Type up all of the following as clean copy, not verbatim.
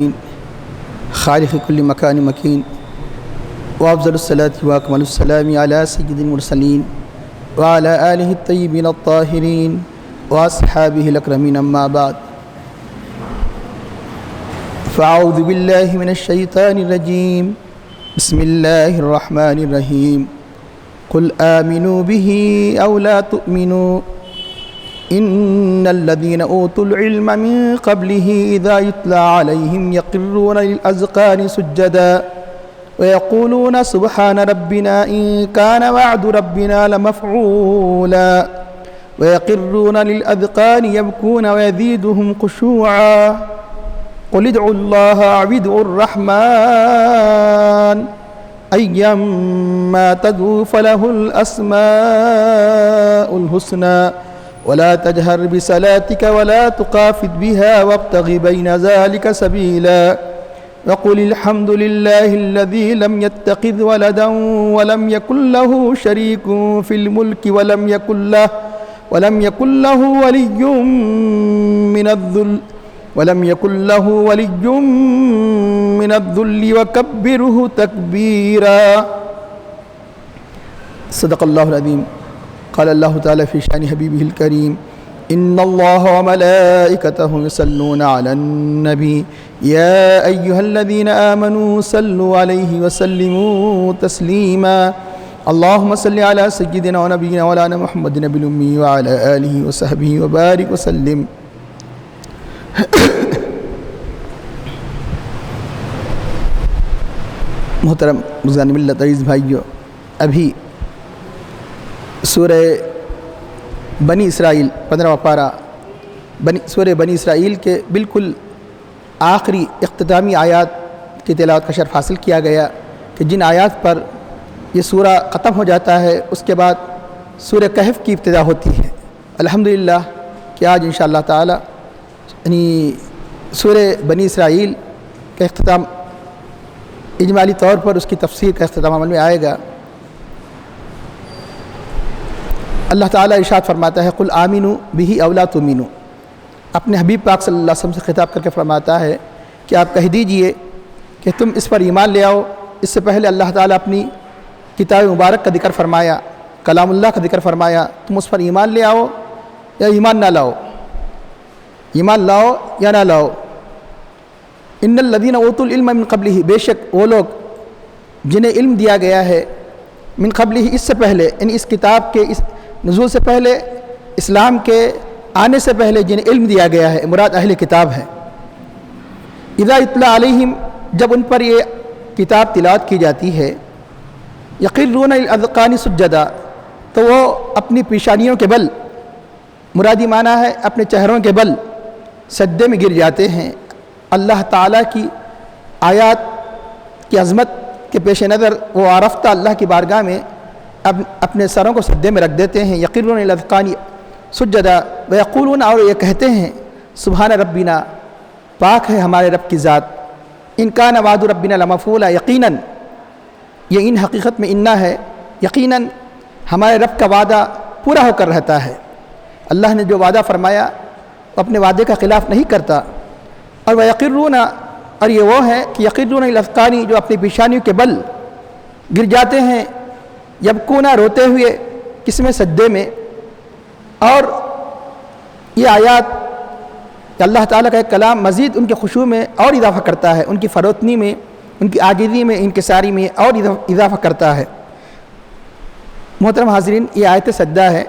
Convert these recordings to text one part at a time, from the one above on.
خالق كل مكان مكين وأفضل الصلاة وأكمل السلام على سيد المرسلين وعلى آله الطيبين الطاهرين وأصحابه الأكرمين أما بعد فأعوذ بالله من الشيطان الرجيم بسم الله الرحمن الرحيم قل آمنوا به أو لا تؤمنوا إن الذين أوتوا العلم من قبله إذا يتلى عليهم يقرون للأذقان سجدا ويقولون سبحان ربنا إن كان وعد ربنا لمفعولا ويقرون للأذقان يبكون ويزيدهم خشوعا قل ادعوا الله أو ادعوا الرحمن أيما تدعوا فله الأسماء الحسنى ولا تجهر بصلاتك ولا تخافت بها وابتغ بين ذلك سبيلا وقل الحمد لله الذي لم يتخذ ولدا ولم يكن له شريك في الملك ولم يكن له ولي من الذل وكبره تكبيرا صدق الله العظيم. قال الله تعالى في شأن حبيبه الكريم إن الله وملائكته يصلون على النبي يا أيها الذين آمنوا صلوا عليه وسلموا تسليما اللهم صل على سيدنا ونبينا مولانا محمد النبي الأمي وعلى آله وصحبه وبارك وسلم. محترم بزرگان ملت عزیز بھائیو، ابھی سورہ بنی اسرائیل 15واں پارہ سورہ بنی اسرائیل کے بالکل آخری اختتامی آیات کی تلاوت کا شرف حاصل کیا گیا کہ جن آیات پر یہ سورہ ختم ہو جاتا ہے اس کے بعد سورہ کہف کی ابتدا ہوتی ہے. الحمدللہ کہ آج انشاءاللہ تعالی یعنی سورہ بنی اسرائیل کا اختتام اجمالی طور پر اس کی تفسیر کا اختتام عمل میں آئے گا. اللہ تعالیٰ ارشاد فرماتا ہے قل آمنوا بہ او لا تؤمنوا، اپنے حبیب پاک صلی اللہ علیہ وسلم سے خطاب کر کے فرماتا ہے کہ آپ کہہ دیجئے کہ تم اس پر ایمان لے آؤ. اس سے پہلے اللہ تعالیٰ اپنی کتاب مبارک کا ذکر فرمایا، کلام اللہ کا ذکر فرمایا، تم اس پر ایمان لے آؤ یا ایمان نہ لاؤ، ایمان لاؤ یا نہ لاؤ. ان الذین اوتوا العلم من قبلہ، بے شک وہ لوگ جنہیں علم دیا گیا ہے من قبلہ اس سے پہلے، یعنی اس کتاب کے اس نزول سے پہلے، اسلام کے آنے سے پہلے جنہیں علم دیا گیا ہے، مراد اہل کتاب ہے. اذا یتلی علیہم، جب ان پر یہ کتاب تلاوت کی جاتی ہے، یخرون للاذقان سجدا، تو وہ اپنی پیشانیوں کے بل، مرادی معنی ہے اپنے چہروں کے بل سجدے میں گر جاتے ہیں. اللہ تعالیٰ کی آیات کی عظمت کے پیش نظر وہ عرفتہ اللہ کی بارگاہ میں اپنے سروں کو سجدے میں رکھ دیتے ہیں. یقرون للاذقان سجدا ویقولون، اور یہ کہتے ہیں سبحان ربنا، پاک ہے ہمارے رب کی ذات، ان کان وعد ربنا لمفعولا، یقیناً یہ ان حقیقت میں انا ہے، یقیناً ہمارے رب کا وعدہ پورا ہو کر رہتا ہے. اللہ نے جو وعدہ فرمایا وہ اپنے وعدے کا خلاف نہیں کرتا. اور ویقرون، اور یہ وہ ہے کہ یقرون للاذقان، جو اپنی پیشانیوں کے بل گر جاتے ہیں، یبکون، روتے ہوئے، کس میں؟ سجدے میں. اور یہ آیات کہ اللہ تعالیٰ کا ایک کلام مزید ان کے خشوع میں اور اضافہ کرتا ہے، ان کی فروتنی میں، ان کی عاجزی میں، انکساری میں اور اضافہ کرتا ہے. محترم حاضرین، یہ آیت سجدہ ہے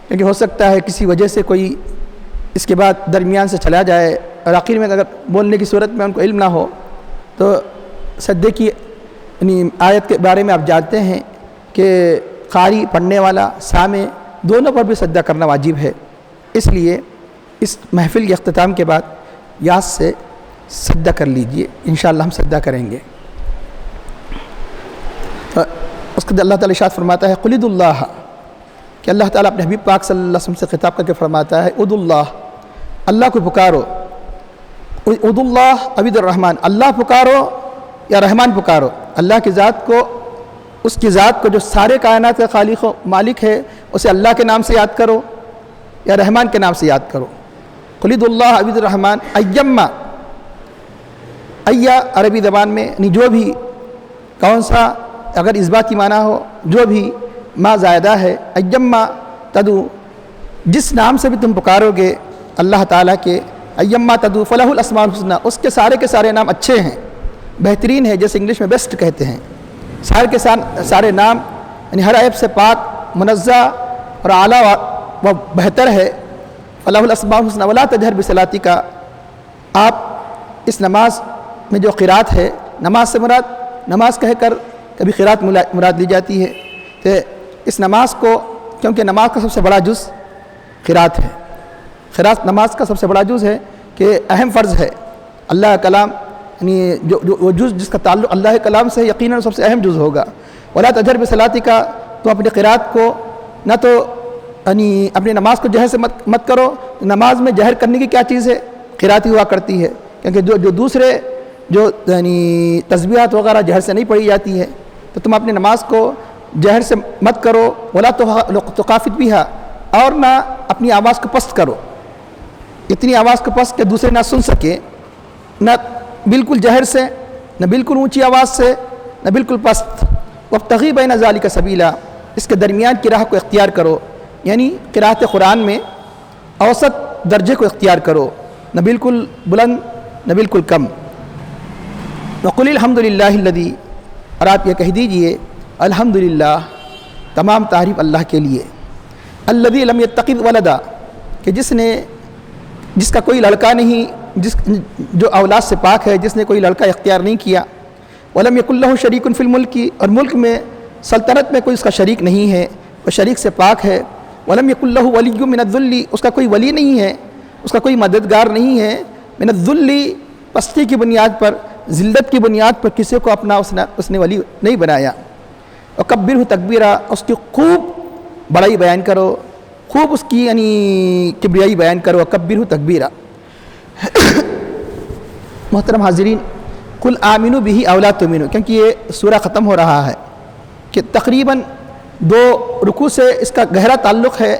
کیونکہ ہو سکتا ہے کسی وجہ سے کوئی اس کے بعد درمیان سے چلا جائے اور آخر میں اگر بولنے کی صورت میں ان کو علم نہ ہو تو سجدے کی یعنی آیت کے بارے میں آپ جانتے ہیں کہ قاری، پڑھنے والا، سامع، دونوں پر بھی سجدہ کرنا واجب ہے. اس لیے اس محفل کے اختتام کے بعد یاد سے سجدہ کر لیجئے، انشاءاللہ ہم سجدہ کریں گے. اس کے اللہ تعالیٰ ارشاد فرماتا ہے قل ادعوا اللہ، کہ اللہ تعالیٰ اپنے حبیب پاک صلی اللہ علیہ وسلم سے خطاب کر کے فرماتا ہے ادعوا اللہ، اللہ کو پکارو. ادعوا اللہ او ادعوا الرحمن، اللہ پکارو یا رحمان پکارو. اللہ کی ذات کو، اس کی ذات کو جو سارے کائنات کا خالق و مالک ہے، اسے اللہ کے نام سے یاد کرو یا رحمان کے نام سے یاد کرو. قل ادعوا اللہ او ادعوا الرحمن ایما، ایا عربی زبان میں یعنی جو بھی، کون سا، اگر اس بات کی معنی ہو جو بھی، ما زائدہ ہے، ایما تدو، جس نام سے بھی تم پکارو گے اللہ تعالیٰ کے، ایما تدو فلہ الاسماء الحسنی، اس کے سارے نام اچھے ہیں، بہترین ہیں، جیسے انگلش میں بیسٹ کہتے ہیں، سارے کے سارے نام یعنی ہر عیب سے پاک، منزہ اور اعلیٰ و بہتر ہے۔ فلہ الاسماء الحسنی ولا تجہر بصلاتک، آپ اس نماز میں جو قرات ہے، نماز سے مراد نماز کہہ کر کبھی قرات مراد لی جاتی ہے، تو اس نماز کو، کیونکہ نماز کا سب سے بڑا جز قرات ہے، قرات نماز کا سب سے بڑا جز ہے کہ اہم فرض ہے، اللہ کا کلام یعنی جو جز جس کا تعلق اللہ کے کلام سے یقیناً سب سے اہم جز ہوگا۔ ولا تجہر بصلاتک، تو اپنی قرات کو نہ تو یعنی اپنی نماز کو جہر سے مت کرو، نماز میں جہر کرنے کی کیا چیز ہے، قرات ہی ہوا کرتی ہے، کیونکہ جو دوسرے جو یعنی تسبیحات وغیرہ جہر سے نہیں پڑھی جاتی ہے، تو تم اپنی نماز کو جہر سے مت کرو۔ ولا تخافت بہا، اور نہ اپنی آواز کو پست کرو، اتنی آواز کو پست کہ دوسرے نہ سن سکے، نہ بالکل جہر سے، نہ بالکل اونچی آواز سے، نہ بالکل پست۔ وابتغی بین ذالک سبیلا، اس کے درمیان کی راہ کو اختیار کرو، یعنی قرات قرآن میں اوسط درجے کو اختیار کرو، نہ بالکل بلند نہ بالکل کم۔ وقل الحمدللہ الذی، اور آپ یہ کہہ دیجئے الحمدللہ، تمام تعریف اللہ کے لیے، الذی لم یتخذ ولدا، کہ جس کا کوئی لڑکا نہیں، جو اولاد سے پاک ہے، جس نے کوئی لڑکا اختیار نہیں کیا، ولم یکن لہ شریک فی الملک، اور ملک میں سلطنت میں کوئی اس کا شریک نہیں ہے، وہ شریک سے پاک ہے، ولم یکن لہ ولی من الذل، اس کا کوئی ولی نہیں ہے، اس کا کوئی مددگار نہیں ہے، من الذل، پستی کی بنیاد پر، ذلت کی بنیاد پر کسی کو اپنا اس نے ولی نہیں بنایا۔ وکبرہ تکبیرا، اس کی خوب بڑائی بیان کرو، خوب اس کی یعنی کبریائی بیان کرو، وکبرہ تکبیرا۔ محترم حاضرین، قل آمنوا بہ او لا تؤمنوا، کیونکہ یہ سورہ ختم ہو رہا ہے کہ تقریباً 2 رکوع سے اس کا گہرا تعلق ہے۔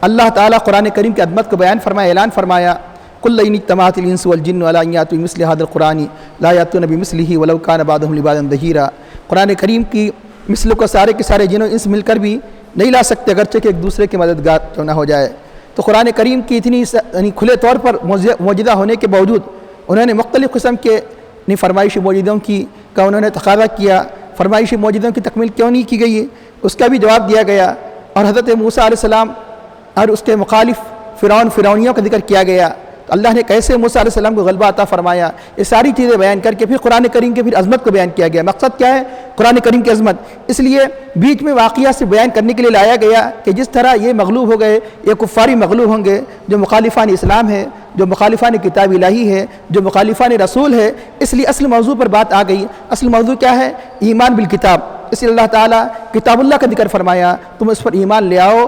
اللہ تعالیٰ قرآن کریم کی عظمت کو بیان فرمایا، اعلان فرمایا، قل ان اجتمعت الانس والجن علی ان یاتوا بمثل هذا القرآن لا یاتون بمثلہ ولو کان بعضهم لبعض ظہیرا، قرآن کریم کی مثل کو سارے کے سارے جن و انس مل کر بھی نہیں لا سکتے، اگرچہ کہ ایک دوسرے کے مددگار کیوں نہ ہو جائے۔ تو قرآن کریم کی اتنی یعنی کھلے طور پر موجودہ ہونے کے باوجود انہوں نے مختلف قسم کے فرمائشی موجودوں کا انہوں نے تقاضا کیا، فرمائشی موجودوں کی تکمیل کیوں نہیں کی گئی، اس کا بھی جواب دیا گیا، اور حضرت موسیٰ علیہ السلام اور اس کے مخالف فرعونیوں کا ذکر کیا گیا، تو اللہ نے کیسے موسیٰ علیہ السلام کو غلبہ عطا فرمایا، یہ ساری چیزیں بیان کر کے پھر قرآن کریم کے پھر عظمت کو بیان کیا گیا۔ مقصد کیا ہے قرآن کریم کی عظمت، اس لیے بیچ میں واقعہ سے بیان کرنے کے لیے لایا گیا کہ جس طرح یہ مغلوب ہو گئے، یہ کفاری مغلوب ہوں گے، جو مخالفان اسلام ہے، جو مخالفان کتاب الہی ہے، جو مخالفان رسول ہے، اس لیے اصل موضوع پر بات آ گئی۔ اصل موضوع کیا ہے؟ ایمان بالکتاب، اس لیے اللہ تعالیٰ کتاب اللہ کا ذکر فرمایا، تم اس پر ایمان لے آؤ۔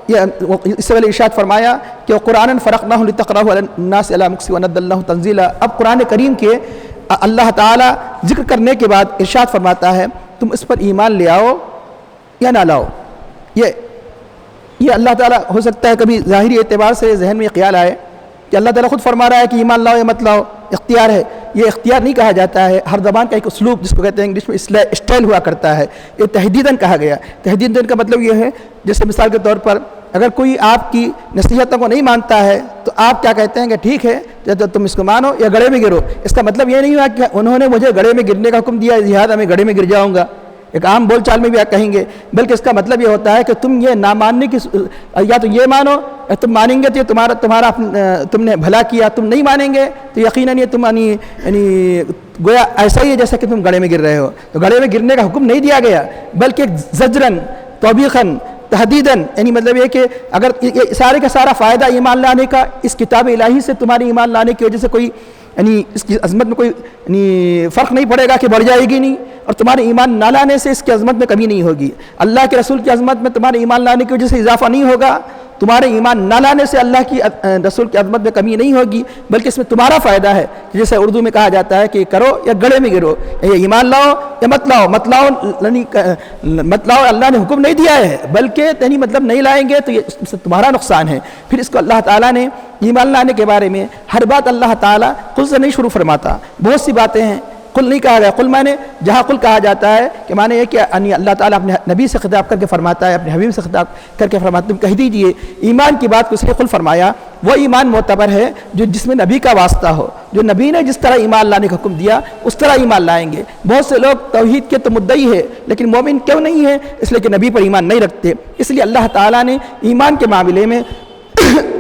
اس سے پہلے ارشاد فرمایا کہ قرآن فرقناہ لتقرأہ علی الناس علی مکث ونزلناہ تنزیلا۔ اب قرآن کریم کے اللہ تعالیٰ ذکر کرنے کے بعد ارشاد فرماتا ہے تم اس پر ایمان لے آؤ یا نہ لاؤ۔ یہ اللہ تعالیٰ، ہو سکتا ہے کبھی ظاہری اعتبار سے ذہن میں خیال آئے کہ اللہ تعالیٰ خود فرما رہا ہے کہ ایمان لاؤ یا مت لاؤ، اختیار ہے۔ یہ اختیار نہیں کہا جاتا ہے، ہر زبان کا ایک اسلوب جس کو کہتے ہیں انگلش میں اسٹائل ہوا کرتا ہے، یہ تحدیداً کہا گیا۔ تحدیداً کا مطلب یہ ہے جیسے مثال کے طور پر اگر کوئی آپ کی نصیحتوں کو نہیں مانتا ہے تو آپ کیا کہتے ہیں کہ ٹھیک ہے جب تم اس کو مانو یا گڑھے میں گرو۔ اس کا مطلب یہ نہیں ہوا کہ انہوں نے مجھے گڑھے میں گرنے کا حکم دیا لہٰذا میں گڑھے میں گر جاؤں گا، ایک عام بول چال میں بھی آپ کہیں گے، بلکہ اس کا مطلب یہ ہوتا ہے کہ تم یہ نہ ماننے کی، یا تو یہ مانو، تم مانیں گے تو یہ تمہارا تم نے بھلا کیا، تم نہیں مانیں گے تو یقیناً یہ تم یعنی گویا ایسا ہی ہے جیسا کہ تم گڑھے میں گر رہے ہو۔ تو گڑھے میں گرنے کا حکم نہیں دیا گیا بلکہ زجراً توبیخاً تحدیداً، یعنی مطلب یہ کہ اگر یہ سارے کا سارا فائدہ ایمان لانے کا اس کتاب الہی سے تمہارے ایمان لانے کی وجہ سے کوئی یعنی اس کی عظمت میں کوئی یعنی فرق نہیں پڑے گا کہ بڑھ جائے گی نہیں، اور تمہارے ایمان نہ لانے سے اس کی عظمت میں کمی نہیں ہوگی۔ اللہ کے رسول کی عظمت میں تمہارے ایمان لانے کی وجہ سے اضافہ نہیں ہوگا، تمہارے ایمان نہ لانے سے اللہ کی رسول کی عظمت میں کمی نہیں ہوگی، بلکہ اس میں تمہارا فائدہ ہے۔ جیسے اردو میں کہا جاتا ہے کہ یہ کرو یا گڑھے میں گرو، یہ ایمان لاؤ یا مت لاؤ۔ مت لاؤ اللہ نے حکم نہیں دیا ہے، بلکہ یعنی مطلب نہیں لائیں گے تو یہ تمہارا نقصان ہے۔ پھر اس کو اللہ تعالیٰ نے ایمان لانے کے بارے میں ہر بات اللہ تعالیٰ قل سے نہیں شروع فرماتا. بہت سی باتیں ہیں قل نہیں کہا گیا. قل معنی جہاں قل کہا جاتا ہے کہ معنی یہ کہ اللہ تعالیٰ اپنے نبی سے خطاب کر کے فرماتا ہے, اپنے حبیب سے خطاب کر کے فرماتا ہے تم کہہ دیجئے ایمان کی بات کو اس لیے قل فرمایا. وہ ایمان معتبر ہے جو جس میں نبی کا واسطہ ہو, جو نبی نے جس طرح ایمان لانے کا حکم دیا اس طرح ایمان لائیں گے. بہت سے لوگ توحید کے تو مدعی ہے لیکن مومن کیوں نہیں ہے؟ اس لیے کہ نبی پر ایمان نہیں رکھتے. اس لیے اللہ تعالیٰ نے ایمان کے معاملے میں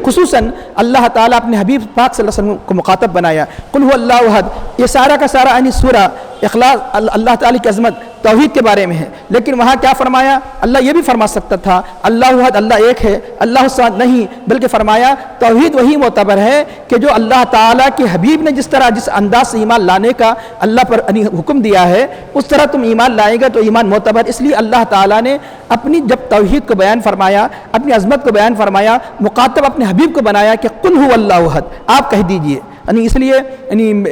خصوصاً اللہ تعالیٰ اپنے حبیب پاک صلی اللہ علیہ وسلم کو مخاطب بنایا. قل هو اللہ احد, یہ سارا کا سارا سورہ اخلاص اللہ تعالیٰ کی عظمت توحید کے بارے میں ہے. لیکن وہاں کیا فرمایا؟ اللہ یہ بھی فرما سکتا تھا اللہ احد, اللہ ایک ہے, اللہ الصمد نہیں, بلکہ فرمایا توحید وہی معتبر ہے کہ جو اللہ تعالیٰ کے حبیب نے جس طرح جس انداز سے ایمان لانے کا اللہ پر حکم دیا ہے اس طرح تم ایمان لائے گا تو ایمان معتبر. اس لیے اللہ تعالیٰ نے اپنی جب توحید کو بیان فرمایا, اپنی عظمت کو بیان فرمایا, مخاطب اپنے حبیب کو بنایا کہ قل هو اللہ احد, آپ کہہ دیجئے. اس لیے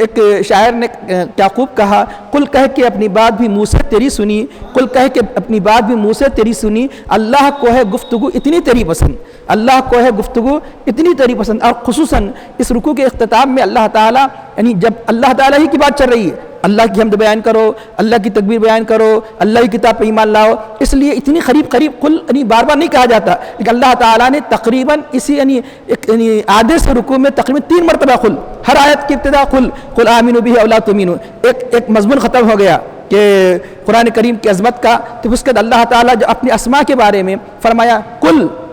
ایک شاعر نے کیا خوب کہا, قل کہہ کے اپنی بات بھی منہ سے تیری سنی, قل کہہ کے اپنی بات بھی منہ سے تیری سنی, اللہ کو ہے گفتگو اتنی تیری پسند, اللہ کو ہے گفتگو اتنی تیری پسند. اور خصوصاً اس رکوع کے اختتام میں اللہ تعالیٰ جب اللہ تعالیٰ ہی کی بات چل رہی ہے, اللہ کی حمد بیان کرو, اللہ کی تکبیر بیان کرو, اللہ کی کتاب پہ ایمان لاؤ, اس لیے اتنی قریب قل بار بار نہیں کہا جاتا, لیکن اللہ تعالیٰ نے تقریباً اسی آدھے سے رکوع میں تقریباً 3 مرتبہ قل, ہر آیت کی ابتدا قل آمنوا بہ او لا تؤمنوا, ایک مضمون ختم ہو گیا کہ قرآن کریم کی عظمت کا. تو اس کے بعد اللہ تعالیٰ جو اپنے اسماء کے بارے میں فرمایا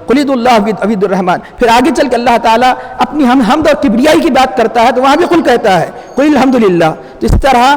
قلید اللہ عبید الرحمن, پھر آگے چل کے اللہ تعالیٰ اپنی حمد اور کبریائی کی بات کرتا ہے تو وہاں بھی قل کہتا ہے قل الحمدللہ. تو اس طرح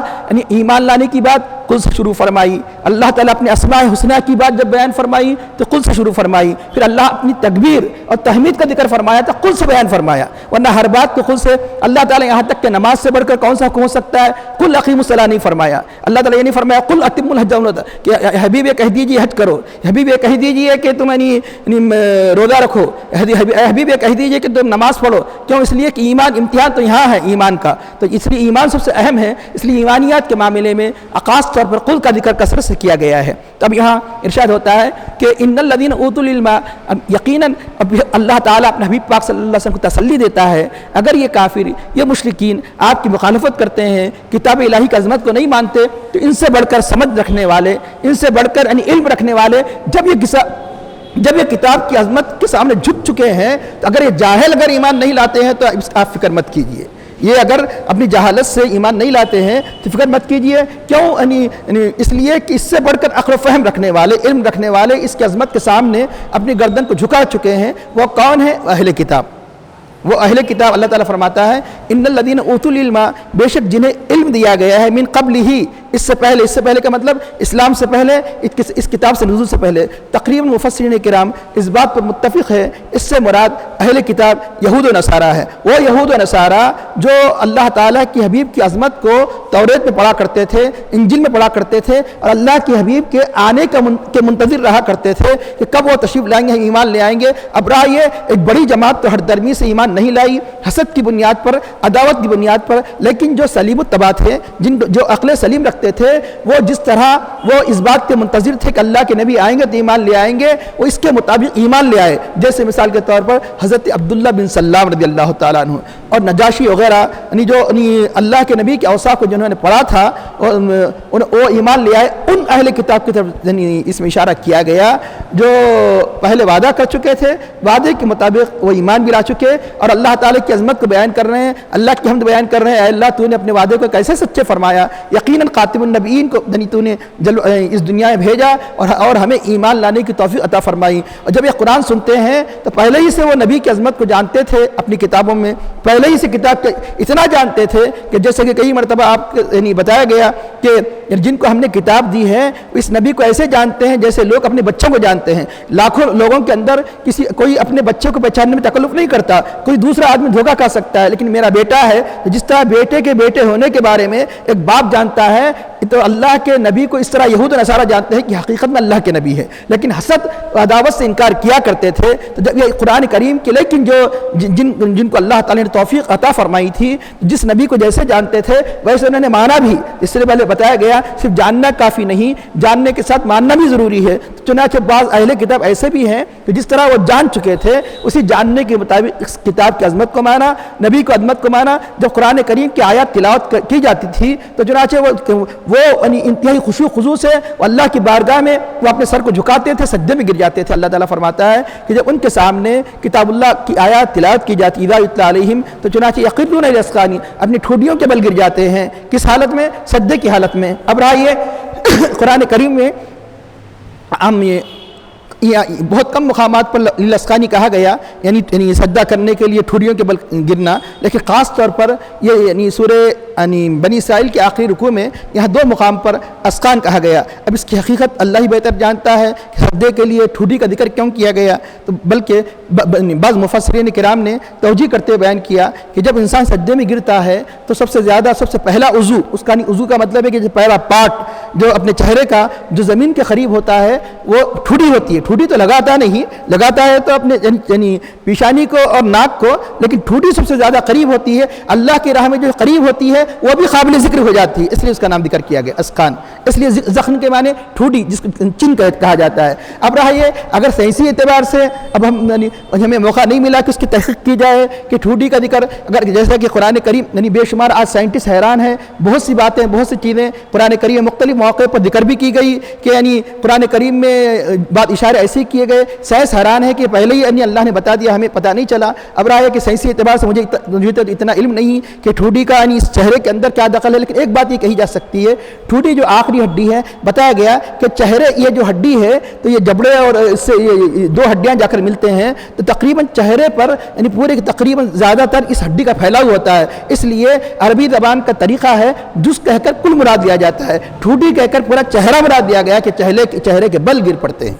ایمان لانے کی بات قل سے شروع فرمائی, اللہ تعالیٰ اپنے اسماء حسنہ کی بات جب بیان فرمائی تو قل سے شروع فرمائی, پھر اللہ اپنی تکبیر اور تحمید کا ذکر فرمایا تو قل سے بیان فرمایا. ورنہ ہر بات کو قل سے, اللہ تعالیٰ یہاں تک کہ نماز سے بڑھ کر کون سا حکم ہو سکتا ہے, قل اقیموا الصلاۃ نہیں فرمایا. اللہ تعالیٰ یہ نہیں فرمایا قل اتموا الحج, کہ حبیب کہہ دیجیے حج کرو, حبیب کہہ دیجیے کہ تم روزہ رکھو, حبیب کہہ دیجیے کہ تم نماز پڑھو. کیوں؟ اس لیے کہ ایمان امتحان تو یہاں ہے ایمان کا, تو اس لیے ایمان سب سے اہم ہے. اس لیے ایمانیات کے معاملے میں خاص طور پر قل کا ذکر کثرت سے کیا گیا ہے. تب یہاں ارشاد ہوتا ہے کہ ان الذین اوتوا العلم, یقیناً اللہ تعالیٰ اپنے حبیب پاک صلی اللہ علیہ وسلم کو تسلی دیتا ہے اگر یہ کافر, یہ مشرکین آپ کی مخالفت کرتے ہیں, کتاب الہی کی عظمت کو نہیں مانتے, تو ان سے بڑھ کر سمجھ رکھنے والے, ان سے بڑھ کر علم رکھنے والے جب یہ کتاب کی عظمت کے سامنے جھک چکے ہیں, تو اگر یہ جاہل اگر ایمان نہیں لاتے ہیں تو آپ فکر مت کیجئے. یہ اگر اپنی جہالت سے ایمان نہیں لاتے ہیں تو فکر مت کیجئے. کیوں؟ اس لیے کہ اس سے بڑھ کر عقل و فہم رکھنے والے, علم رکھنے والے اس کی عظمت کے سامنے اپنی گردن کو جھکا چکے ہیں. وہ کون ہے؟ اہل کتاب. وہ اہل کتاب اللہ تعالیٰ فرماتا ہے ان الذین اوتوا العلم, بے شک جنہیں علم دیا گیا ہے, من قبل ہی, اس سے پہلے کا مطلب اسلام سے پہلے, اس کتاب سے نزول سے پہلے. تقریباً مفسرین کرام اس بات پر متفق ہے اس سے مراد اہل کتاب یہود و نصارہ ہے. وہ یہود و نصارہ جو اللہ تعالیٰ کی حبیب کی عظمت کو توریت میں پڑھا کرتے تھے, انجیل میں پڑھا کرتے تھے, اور اللہ کی حبیب کے آنے کے منتظر رہا کرتے تھے کہ کب وہ تشریف لائیں گے, ایمان لے آئیں گے. اب رہا یہ ایک بڑی جماعت تو ہر درمی سے ایمان نہیں لائی, حسد کی بنیاد پر, عداوت کی بنیاد پر, لیکن جو سلیم الطبع تھے, جو عقل سلیم رکھتے تھے, وہ جس طرح وہ اس بات کے منتظر تھے کہ اللہ کے نبی آئیں گے تو ایمان لے آئیں گے, وہ اس کے مطابق ایمان لے آئے. جیسے مثال کے طور پر حضرت عبداللہ بن سلام رضی اللہ تعالیٰ عنہ اور نجاشی وغیرہ, جو اللہ کے نبی کے اوصاف کو جنہوں نے پڑھا تھا وہ ایمان لے آئے. ان اہل کتاب کی طرف اس میں اشارہ کیا گیا جو پہلے وعدہ کر چکے تھے, وعدے کے مطابق وہ ایمان بھی لا چکے اور اللہ تعالیٰ کی عظمت کو بیان کر رہے ہیں, اللہ کی حمد بیان کر رہے ہیں. اے اللہ تو نے اپنے وعدے کو کیسے سچے فرمایا, یقیناً خاتم النبیین کو تو نے اس دنیا میں بھیجا اور ہمیں ایمان لانے کی توفیق عطا فرمائی. اور جب یہ قرآن سنتے ہیں تو پہلے ہی سے وہ نبی کی عظمت کو جانتے تھے, اپنی کتابوں میں پہلے ہی سے کتاب اتنا جانتے تھے کہ جیسے کہ کئی مرتبہ آپ بتایا گیا کہ جن کو ہم نے کتاب دی ہے اس نبی کو ایسے جانتے ہیں جیسے لوگ اپنے بچوں کو جانتے ہیں. لاکھوں لوگوں کے اندر کوئی اپنے بچے کو پہچاننے میں تکلف نہیں کرتا, کوئی دوسرا آدمی دھوکہ کھا سکتا ہے, لیکن میرا بیٹا ہے جس طرح بیٹے کے بیٹے ہونے کے بارے میں ایک باپ جانتا ہے, تو اللہ کے نبی کو اس طرح یہود و نصارہ جانتے ہیں کہ حقیقت میں اللہ کے نبی ہے، لیکن حسد و عداوت سے انکار کیا کرتے تھے۔ تو جب یہ قرآن کریم کے لیکن جن کو اللہ تعالیٰ نے توفیق عطا فرمائی تھی، جس نبی کو جیسے جانتے تھے ویسے انہوں نے مانا بھی، اس سے پہلے بتایا گیا صرف جاننا کافی نہیں، جاننے کے ساتھ ماننا بھی ضروری ہے۔ چنانچہ بعض اہل کتاب ایسے بھی ہیں کہ جس طرح وہ جان چکے تھے اسی جاننے کے مطابق اس کتاب کی عظمت کو مانا، نبی کو عظمت کو مانا۔ جب قرآن کریم کی آیات تلاوت کی جاتی تھی تو چنانچہ وہ انتہائی خشوع خضوع سے اللہ کی بارگاہ میں وہ اپنے سر کو جھکاتے تھے، سجدے میں گر جاتے تھے۔ اللہ تعالیٰ فرماتا ہے کہ جب ان کے سامنے کتاب اللہ کی آیات تلاوت کی جاتی اذا یتلی علیہم تو چنانچہ یخرون الاذقان، اپنی ٹھوڈیوں کے بل گر جاتے ہیں۔ کس حالت میں؟ سجدے کی حالت میں۔ اب رہا یہ قرآن کریم میں ہم بہت کم مقامات پر لسکانی کہا گیا، یعنی سجدہ کرنے کے لیے ٹھوڈیوں کے بل گرنا، لیکن خاص طور پر یہ سورہ بنی اسرائیل کے آخری رکوع میں یہاں 2 مقام پر اسکان کہا گیا۔ اب اس کی حقیقت اللہ ہی بہتر جانتا ہے کہ سجدے کے لیے ٹھوڈی کا ذکر کیوں کیا گیا، تو بلکہ بعض مفسرین کرام نے توجیہ کرتے بیان کیا کہ جب انسان سجدے میں گرتا ہے تو سب سے پہلا عضو، اس کا عضو کا مطلب ہے کہ جو پہلا پارٹ جو اپنے چہرے کا جو زمین کے قریب ہوتا ہے وہ ٹھوڈی ہوتی ہے۔ ٹھوڈی تو لگاتا نہیں، لگاتا ہے تو اپنے یعنی پیشانی کو اور ناک کو، لیکن ٹھوڈی سب سے زیادہ قریب ہوتی ہے، اللہ کی راہ میں جو قریب ہوتی ہے وہ بھی قابل ذکر ہو جاتی ہے، اس لیے اس کا نام ذکر کیا گیا اسکان۔ اس لیے زخم کے معنی ٹھوڈی، جس کو چن کہا جاتا ہے۔ اب رہا یہ اگر سائنسی اعتبار سے اب ہمیں موقع نہیں ملا کہ اس کی تحقیق کی جائے کہ ٹھوڈی کا ذکر، اگر جیسا کہ قرآن کریم یعنی بے شمار آج سائنٹسٹ حیران ہیں، بہت سی باتیں بہت سی چیزیں قرآن کریم میں مختلف مواقع پر ذکر بھی کی گئی کہ یعنی قرآن کریم میں بات اشارے ایسے کیے گئے، سائنس حیران ہے کہ پہلے ہی یعنی اللہ نے بتا دیا، ہمیں پتہ نہیں چلا۔ اب رہا ہے کہ سائنسی اعتبار سے مجھے اتنا علم نہیں کہ ٹھوڈی کا یعنی اس چہرے کے اندر کیا دخل ہے، لیکن ایک بات یہ کہی جا سکتی ہے، ٹھوڈی جو آخری ہڈی ہے، بتایا گیا کہ چہرے یہ جو ہڈی ہے تو یہ جبڑے اور اس سے یہ 2 ہڈیاں جا کر ملتے ہیں تو تقریباً چہرے پر یعنی پورے تقریباً زیادہ تر اس ہڈی کا پھیلاؤ ہوتا ہے، اس لیے عربی زبان کا طریقہ ہے جز کہہ کر کل مراد دیا جاتا ہے، ٹھوڈی کہہ کر پورا چہرہ مراد دیا گیا کہ چہرے کے بل گر پڑتے ہیں۔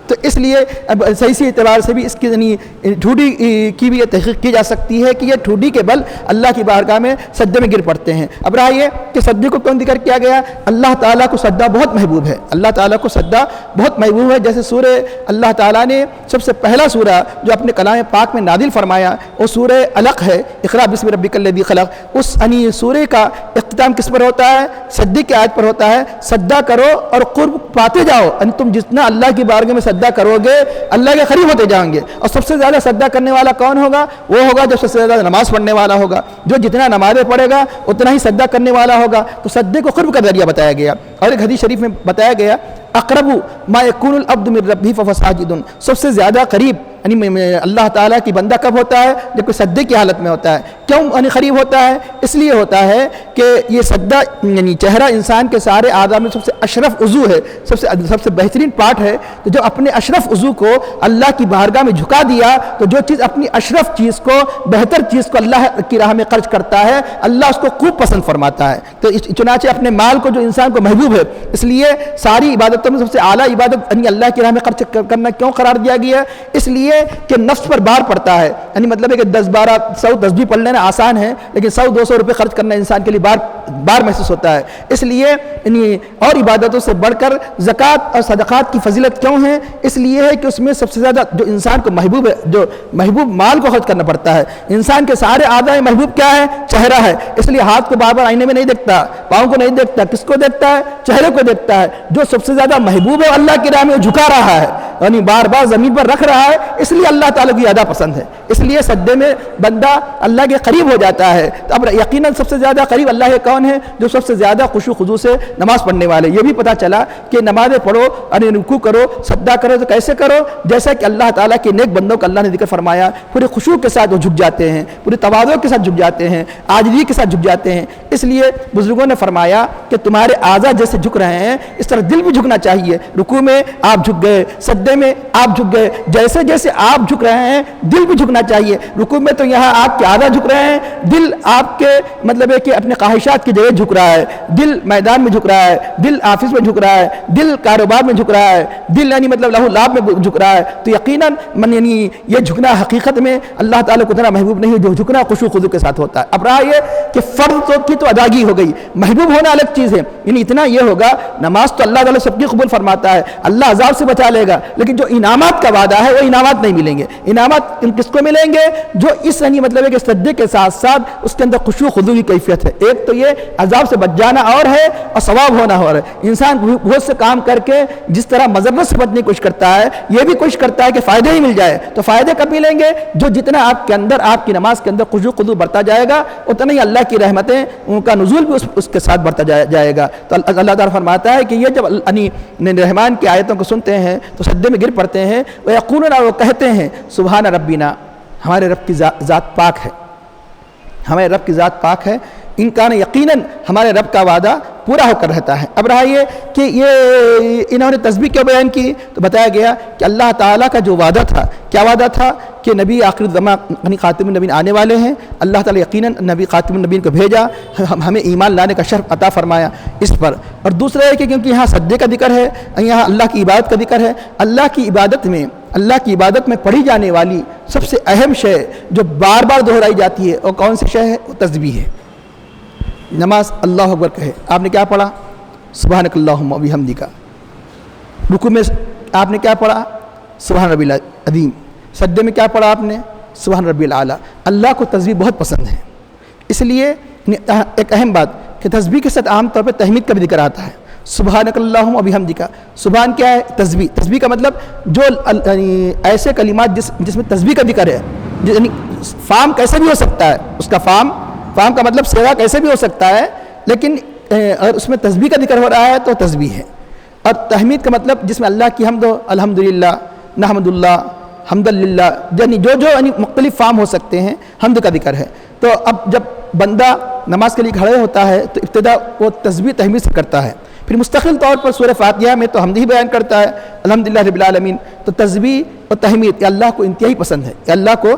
تو اس لیے اب صحیح اعتبار سے بھی اس کی یعنی ٹھوڈی کی بھی یہ تحقیق کی جا سکتی ہے کہ یہ ٹھوڈی کے بل اللہ کی بارگاہ میں سجدے میں گر پڑتے ہیں۔ اب رہا یہ کہ سجدے کو کیوں ذکر کیا گیا؟ اللہ تعالیٰ کو سجدہ بہت محبوب ہے، اللہ تعالیٰ کو سجدہ بہت محبوب ہے۔ جیسے سورہ اللہ تعالیٰ نے سب سے پہلا سورہ جو اپنے کلام پاک میں نازل فرمایا وہ سورہ علق ہے، اقرأ بسم ربک الذی خلق۔ اس یعنی سورہ کا اختتام کس پر ہوتا ہے؟ سجدے کی آیت پر ہوتا ہے، سجدہ کرو اور قرب پاتے جاؤ، یعنی تم جتنا اللہ کی بارگاہ میں سجدہ کرو گے اللہ کے قریب ہوتے جائیں گے۔ اور سب سے زیادہ سجدہ کرنے والا کون ہوگا؟ وہ ہوگا جو سب سے زیادہ نماز پڑھنے والا ہوگا، جو جتنا نمازیں پڑھے گا اتنا ہی سجدہ کرنے والا ہوگا۔ تو سجدے کو قرب کا ذریعہ بتایا گیا، اور ایک حدیث شریف میں بتایا گیا اقرب ما یکون العبد من ربہ فہو ساجد، سب سے زیادہ قریب یعنی اللہ تعالیٰ کی بندہ کب ہوتا ہے؟ جب کوئی سجدے کی حالت میں ہوتا ہے۔ کیوں یعنی قریب ہوتا ہے؟ اس لیے ہوتا ہے کہ یہ سجدہ یعنی چہرہ انسان کے سارے اعضاء میں سب سے اشرف عضو ہے، سب سے بہترین پارٹ ہے۔ تو جو اپنے اشرف عضو کو اللہ کی بارگاہ میں جھکا دیا تو جو چیز اپنی اشرف چیز کو، بہتر چیز کو اللہ کی راہ میں خرچ کرتا ہے اللہ اس کو خوب پسند فرماتا ہے۔ تو چنانچہ اپنے مال کو جو انسان کو محبوب ہے، اس لیے ساری عبادتوں میں سب سے اعلیٰ عبادت یعنی اللہ کی راہ میں خرچ کرنا کیوں قرار دیا گیا ہے؟ اس لیے کہ نفس پر بار پڑتا ہے، یعنی مطلب ہے کہ 10 12 100 تسبیح پڑھ لینا آسان ہے، لیکن 100 200 روپے خرچ کرنا انسان کے لیے بار محسوس ہوتا ہے۔ اس لیے یعنی اور عبادتوں سے بڑھ کر زکوٰۃ اور صدقات کی فضیلت کیوں ہے؟ اس لیے ہے کہ اس میں سب سے زیادہ جو انسان کو محبوب ہے، جو محبوب مال کو خرچ کرنا پڑتا ہے۔ انسان کے سارے اعضاء محبوب کیا ہے؟ چہرہ ہے، اس لیے ہاتھ کو بار بار آئینے میں نہیں دیکھتا، پاؤں کو نہیں دیکھتا، کس کو دیکھتا ہے؟ چہرے کو دیکھتا ہے۔ جو سب سے زیادہ محبوب ہے اللہ کی راہ میں جھکا رہا ہے، یعنی بار بار زمین پر رکھ رہا ہے، اس لیے اللہ تعالیٰ کی زیادہ پسند ہے، اس لیے سجدے میں بندہ اللہ کے قریب ہو جاتا ہے۔ تو اب یقیناً سب سے زیادہ قریب اللہ کے کون ہے؟ جو سب سے زیادہ خشوع خضوع سے نماز پڑھنے والے۔ یہ بھی پتہ چلا کہ نمازیں پڑھو، یعنی رکوع کرو، سجدہ کرو تو کیسے کرو؟ جیسا کہ اللہ تعالیٰ کے نیک بندوں کا اللہ نے ذکر فرمایا، پورے خشوع کے ساتھ وہ جھک جاتے ہیں، پورے تواضع کے ساتھ جھک جاتے ہیں، عاجزی کے ساتھ جھک جاتے ہیں۔ اس لیے بزرگوں نے فرمایا کہ تمہارے اعضاء جیسے جھک رہے ہیں اس طرح دل بھی جھکنا چاہیے۔ رکوع میں آپ جھک گئے، سجدے میں آپ جھک گئے، جیسے جیسے آپ جھک رہے ہیں دل بھی جھکنا چاہیے۔ رکوع میں تو یہاں آپ کے اعضاء جھک رہے ہیں، دل آپ کے مطلب ہے کہ اپنے خواہشات کی جگہ جھک رہا ہے، دل میدان میں جھک رہا ہے، دل آفس میں جھک رہا ہے، دل کاروبار میں جھک رہا ہے، دل یعنی مطلب لہو لعب میں جھک رہا ہے۔ تو یقیناً یعنی یہ جھکنا حقیقت میں اللہ تعالیٰ کو اتنا محبوب نہیں ہے جو جھکنا خشوع خضوع کے ساتھ ہوتا ہے۔ اب رہا یہ کہ فرض کی تو ادائیگی ہو گئی، محبوب ہونا الگ چیز چیز ہے، یعنی اتنا یہ ہوگا نماز تو اللہ تعالیٰ سب کی قبول فرماتا ہے، اللہ عذاب سے بچا لے گا، لیکن جو انعامات کا وعدہ ہے وہ انعامات نہیں ملیں گے۔ انعامات کس کو ملیں گے؟ جو اس یعنی مطلب ہے کہ سجدے کے ساتھ ساتھ اس کے اندر خشوع خضوع کی کیفیت ہے۔ ایک تو یہ عذاب سے بچ جانا اور ہے، اور ثواب ہونا اور ہے۔ انسان بہت سے کام کر کے جس طرح مضرت سے بچنے کی کوشش کرتا ہے، یہ بھی کوشش کرتا ہے کہ فائدے ہی مل جائے، تو فائدے کب ملیں گے؟ جو جتنا آپ کے اندر آپ کی نماز کے اندر خشوع خضوع بڑھتا جائے گا، اتنا ہی اللہ کی رحمتیں ان کا نزول بھی اس کے ساتھ بڑھتا جائے گا۔ تو اللہ تعالیٰ فرماتا ہے کہ یہ جب رحمان کی آیتوں کو سنتے ہیں تو سجدے میں گر پڑتے ہیں، وَيَقُولُونَ، وہ کہتے ہیں سبحان ربنا، ہمارے رب کی ذات پاک ہے، ہمارے رب کی ذات پاک ہے، ان کا یقیناً ہمارے رب کا وعدہ پورا ہو کر رہتا ہے۔ اب رہا یہ کہ یہ انہوں نے تسبیح کیوں بیان کی، تو بتایا گیا کہ اللہ تعالیٰ کا جو وعدہ تھا، کیا وعدہ تھا کہ نبی آخر الزمان خاتم النبیین آنے والے ہیں، اللہ تعالیٰ یقیناً نبی خاتم النبیین کو بھیجا، ہمیں ایمان لانے کا شرف عطا فرمایا اس پر۔ اور دوسرا ہے کہ کیونکہ یہاں سجدے کا ذکر ہے، یہاں اللہ کی عبادت کا ذکر ہے، اللہ کی عبادت میں پڑھی جانے والی سب سے اہم شے جو بار بار دہرائی جاتی ہے وہ کون سی شے ہے؟ وہ تسبیح ہے۔ نماز اللہ اکبر کہے، آپ نے کیا پڑھا؟ سبحانک اللہم و بحمدک۔ رکوع میں آپ نے کیا پڑھا؟ سبحان ربی العظیم۔ سجدے میں کیا پڑھا آپ نے؟ سبحان ربی الاعلیٰ۔ اللہ کو تسبیح بہت پسند ہے، اس لیے ایک اہم بات کہ تسبیح کے ساتھ عام طور پہ تحمید کا بھی ذکر آتا ہے، سبحانک اللہم و بحمدک۔ سبحان کیا ہے؟ تسبیح۔ تسبیح کا مطلب جو ایسے کلمات جس میں تسبیح کا ذکر ہے، یعنی فام کیسے بھی ہو سکتا ہے، اس کا فام کا مطلب سیوا کیسے بھی ہو سکتا ہے، لیکن اگر اس میں تسبیح کا ذکر ہو رہا ہے تو تسبیح ہے۔ اور تحمید کا مطلب جس میں اللہ کی حمد و الحمدللہ، نحمد اللہ، حمد للہ، یعنی جو مختلف فام ہو سکتے ہیں، حمد کا ذکر ہے۔ تو اب جب بندہ نماز کے لیے کھڑے ہوتا ہے تو ابتدا وہ تسبیح تحمید سے کرتا ہے، پھر مستقل طور پر سورہ فاتحہ میں تو حمد ہی بیان کرتا ہے، الحمدللہ رب العالمین۔ تو تسبیح اور تحمید یہ اللہ کو انتہائی پسند ہے، یہ اللہ کو